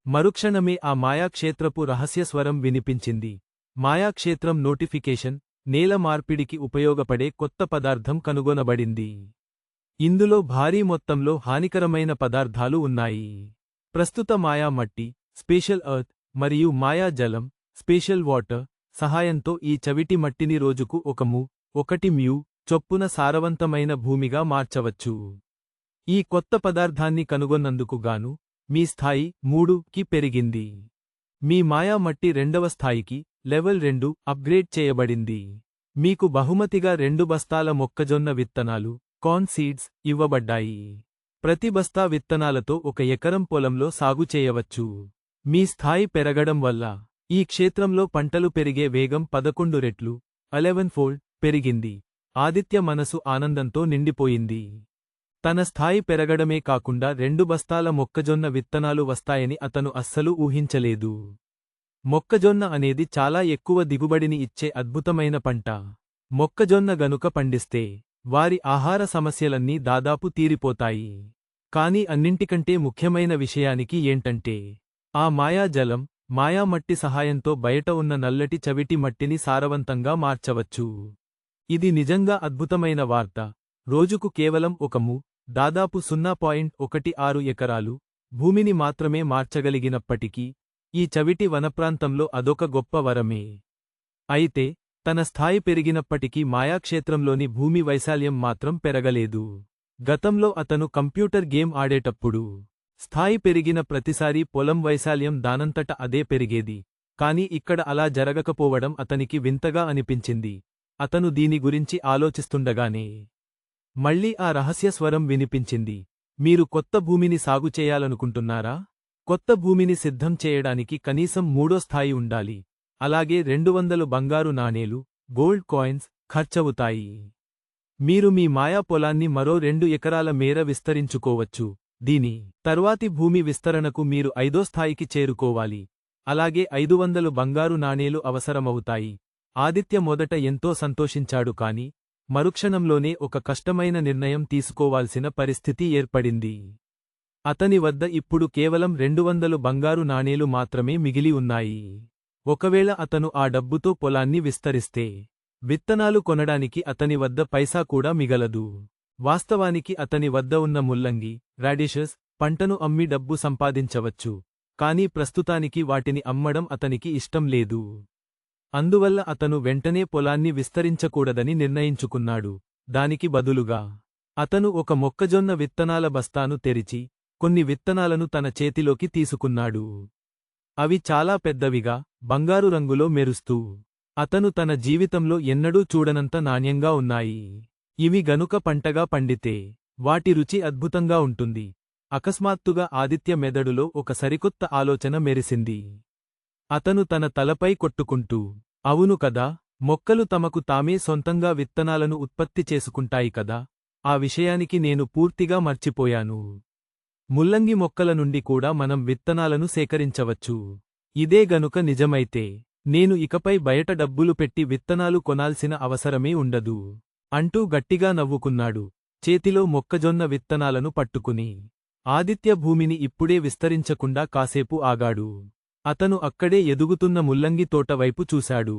మరుక్షణమే ఆ మాయాక్షేత్రపు రహస్యస్వరం వినిపించింది. మాయాక్షేత్రం నోటిఫికేషన్, నేల మార్పిడికి ఉపయోగపడే కొత్త పదార్థం కనుగొనబడింది. ఇందులో భారీ మొత్తంలో హానికరమైన పదార్థాలు ఉన్నాయి. ప్రస్తుత మాయా మట్టి, స్పెషల్ ఎర్త్, మరియు మాయా జలం, స్పెషల్ వాటర్ సహాయంతో ఈ చవిటి మట్టిని రోజుకు 1 మ్యూ చొప్పున సారవంతమైన భూమిగా మార్చవచ్చు. ఈ కొత్త పదార్థాన్ని కనుగొన్నందుకు గాను మీ స్థాయి 3కి పెరిగింది. మీ మాయా మట్టి 2వ స్థాయికి, లెవెల్ 2 అప్గ్రేడ్ చేయబడింది. మీకు బహుమతిగా 2 బస్తాల మొక్కజొన్న విత్తనాలు, కార్న్ సీడ్స్ ఇవ్వబడ్డాయి. ప్రతి బస్తా విత్తనాలతో 1 ఎకరం పొలంలో సాగు చేయవచ్చు. మీ స్థాయి పెరగడం వల్ల ఈ క్షేత్రంలో పంటలు పెరిగే వేగం 11 రెట్లు, 11 ఫోల్డ్ పెరిగింది. ఆదిత్య మనసు ఆనందంతో నిండిపోయింది. తన స్థాయి పెరగడమే కాకుండా 2 బస్తాల మొక్కజొన్న విత్తనాలు వస్తాయని అతను అస్సలు ఊహించలేదు. మొక్కజొన్న అనేది చాలా ఎక్కువ దిగుబడిని ఇచ్చే అద్భుతమైన పంట. మొక్కజొన్న గనుక పండిస్తే వారి ఆహార సమస్యలన్నీ దాదాపు తీరిపోతాయి. కాని అన్నింటికంటే ముఖ్యమైన విషయానికి ఏంటంటే, ఆ మాయాజలం, మాయామట్టి సహాయంతో బయట ఉన్న నల్లటి చవిటి మట్టిని సారవంతంగా మార్చవచ్చు. ఇది నిజంగా అద్భుతమైన వార్త. రోజుకు కేవలం 1 ము, దాదాపు 0.16 ఎకరాలు భూమిని మాత్రమే మార్చగలిగినప్పటికీ ఈ చవిటి వనప్రాంతంలో అదొక గొప్ప వరమే. అయితే తన స్థాయి పెరిగినప్పటికీ మాయాక్షేత్రంలోని భూమి వైశాల్యం మాత్రం పెరగలేదు. గతంలో అతను కంప్యూటర్ గేమ్ ఆడేటప్పుడు స్థాయి పెరిగిన ప్రతిసారీ పొలం వైశాల్యం దానంతట అదే పెరిగేది. కాని ఇక్కడ అలా జరగకపోవడం అతనికి వింతగా అనిపించింది. అతను దీని గురించి ఆలోచిస్తుండగానే మళ్ళీ ఆ రహస్య స్వరం వినిపించింది. మీరు కొత్త భూమిని సాగు చేయాలనుకుంటున్నారా? కొత్త భూమిని సిద్ధం చేయడానికి కనీసం 3వ స్థాయి ఉండాలి. అలాగే 200 బంగారు నాణేలు, గోల్డ్ కాయిన్స్ ఖర్చవుతాయి. మీరు మీ మాయా పొలాన్ని మరో 2 ఎకరాల మేర విస్తరించుకోవచ్చు. దీని తర్వాతి భూమి విస్తరణకు మీరు 5వ స్థాయికి చేరుకోవాలి. అలాగే 500 బంగారు నాణేలు అవసరమవుతాయి. ఆదిత్య మొదట ఎంతో సంతోషించాడు కాని మరుక్షణంలోనే ఒక కష్టమైన నిర్ణయం తీసుకోవాల్సిన పరిస్థితి ఏర్పడింది. అతని వద్ద ఇప్పుడు కేవలం 200 బంగారు నాణేలు మాత్రమే మిగిలి ఉన్నాయి. ఒకవేళ అతను ఆ డబ్బుతో పొలాన్ని విస్తరిస్తే విత్తనాలు కొనడానికి అతని వద్ద పైసా కూడా మిగలదు. వాస్తవానికి అతని వద్ద ఉన్న ముల్లంగి, రాడిషెస్ పంటను అమ్మి డబ్బు సంపాదించవచ్చు. కానీ ప్రస్తుతానికి వాటిని అమ్మడం అతనికి ఇష్టం లేదు. అందువల్ల అతను వెంటనే పొలాన్ని విస్తరించకూడదని నిర్ణయించుకున్నాడు. దానికి బదులుగా అతను ఒక మొక్కజొన్న విత్తనాల బస్తాను తెరిచి కొన్ని విత్తనాలను తన చేతిలోకి తీసుకున్నాడు. అవి చాలా పెద్దవిగా, బంగారు రంగులో మెరుస్తూ అతను తన జీవితంలో ఎన్నడూ చూడనంత నాణ్యంగా ఉన్నాయి. ఇవి గనుక పంటగా పండితే వాటి రుచి అద్భుతంగా ఉంటుంది. అకస్మాత్తుగా ఆదిత్య మెదడులో ఒక సరికొత్త ఆలోచన మెరిసింది. అతను తన తలపై కొట్టుకుంటూ, అవును కదా, మొక్కలు తమకు తామే సొంతంగా విత్తనాలను ఉత్పత్తి చేసుకుంటాయి కదా, ఆ విషయానికి నేను పూర్తిగా మర్చిపోయాను. ముల్లంగి మొక్కల నుండి కూడా మనం విత్తనాలను సేకరించవచ్చు. ఇదే గనుక నిజమైతే నేను ఇకపై బయట డబ్బులు పెట్టి విత్తనాలు కొనాల్సిన అవసరమే ఉండదు అంటూ గట్టిగా నవ్వుకున్నాడు. చేతిలో మొక్కజొన్న విత్తనాలను పట్టుకుని ఆదిత్య భూమిని ఇప్పుడే విస్తరించకుండా కాసేపు ఆగాడు. అతను అక్కడే ఎదుగుతున్న ముల్లంగి తోట వైపు చూశాడు.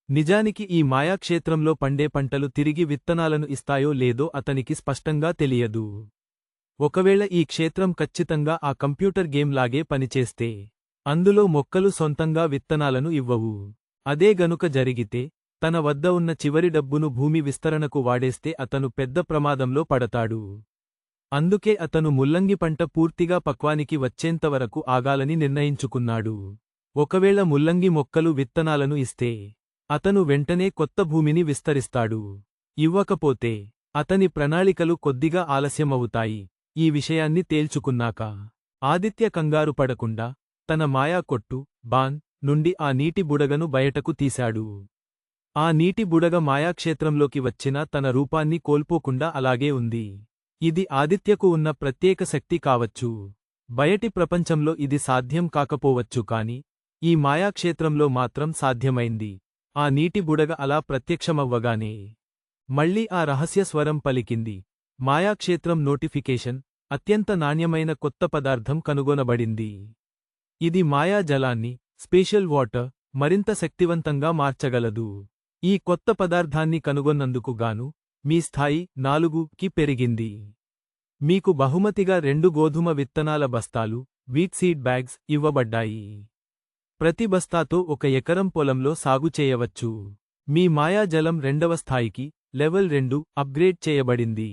నిజానికి ఈ మాయాక్షేత్రంలో పండే పంటలు తిరిగి విత్తనాలను ఇస్తాయో లేదో అతనికి స్పష్టంగా తెలియదు. ఒకవేళ ఈ క్షేత్రం ఖచ్చితంగా ఆ కంప్యూటర్ గేమ్ లాగే పనిచేస్తే అందులో మొక్కలు సొంతంగా విత్తనాలను ఇవ్వవు. అదే గనుక జరిగితే తన వద్ద ఉన్న చివరి డబ్బును భూమి విస్తరణకు వాడేస్తే అతను పెద్ద ప్రమాదంలో పడతాడు. అందుకే అతను ముల్లంగి పంట పూర్తిగా పక్వానికి వచ్చేంతవరకు ఆగాలని నిర్ణయించుకున్నాడు. ఒకవేళ ముల్లంగి మొక్కలు విత్తనాలను ఇస్తే అతను వెంటనే కొత్త భూమిని విస్తరిస్తాడు. ఇవ్వకపోతే అతని ప్రణాళికలు కొద్దిగా ఆలస్యమవుతాయి. ఈ విషయాన్ని తేల్చుకున్నాక ఆదిత్య కంగారు పడకుండా తన మాయా కొట్టు, బాన్ నుండి ఆ నీటి బుడగను బయటకు తీశాడు. ఆ నీటి బుడగ మాయాక్షేత్రంలోకి వచ్చినా తన రూపాన్ని కోల్పోకుండా అలాగే ఉంది. ఇది ఆదిత్యకు ఉన్న ప్రత్యేక శక్తి కావచ్చు. బయటి ప్రపంచంలో ఇది సాధ్యం కాకపోవచ్చు కాని ఈ మాయాక్షేత్రంలో మాత్రం సాధ్యమైంది. ఆ నీటి బుడగ అలా ప్రత్యక్షమవ్వగానే మళ్ళీ ఆ రహస్య స్వరం పలికింది. మాయాక్షేత్రం నోటిఫికేషన్, అత్యంత నాణ్యమైన కొత్త పదార్థం కనుగొనబడింది. ఇది మాయా జలాన్ని, స్పెషల్ వాటర్, మరింత శక్తివంతంగా మార్చగలదు. ఈ కొత్త పదార్థాన్ని కనుగొన్నందుకు గాను మీ స్థాయి 4కి పెరిగింది. మీకు బహుమతిగా 2 గోధుమ విత్తనాల బస్తాలు, వీట్ సీడ్ బ్యాగ్స్ ఇవ్వబడ్డాయి. ప్రతి బస్తాతో 1 ఎకరం పొలంలో సాగు చేయవచ్చు. మీ మాయాజలం 2వ స్థాయికి, లెవెల్ 2 అప్గ్రేడ్ చేయబడింది.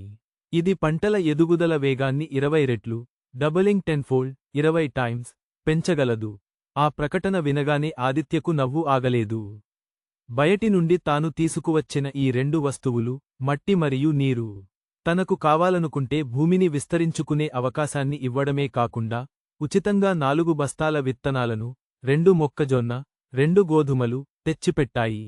ఇది పంటల ఎదుగుదల వేగాన్ని 20 రెట్లు, డబలింగ్ 10 ఫోల్డ్, 20 టైమ్స్ పెంచగలదు. ఆ ప్రకటన వినగానే ఆదిత్యకు నవ్వు ఆగలేదు. బయటి నుండి తాను తీసుకువచ్చిన ఈ 2 వస్తువులు, మట్టి మరియు నీరు, తనకు కావాలనుకుంటే భూమిని విస్తరించుకునే అవకాశాన్ని ఇవ్వడమే కాకుండా ఉచితంగా 4 బస్తాల విత్తనాలను, 2 మొక్కజొన్న, 2 గోధుమలు తెచ్చిపెట్టాయి.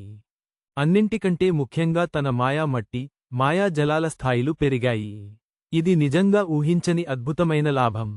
అన్నింటికంటే ముఖ్యంగా తన మాయా మట్టి, మాయా జలాల స్థాయిలు పెరిగాయి. ఇది నిజంగా ఊహించని అద్భుతమైన లాభం.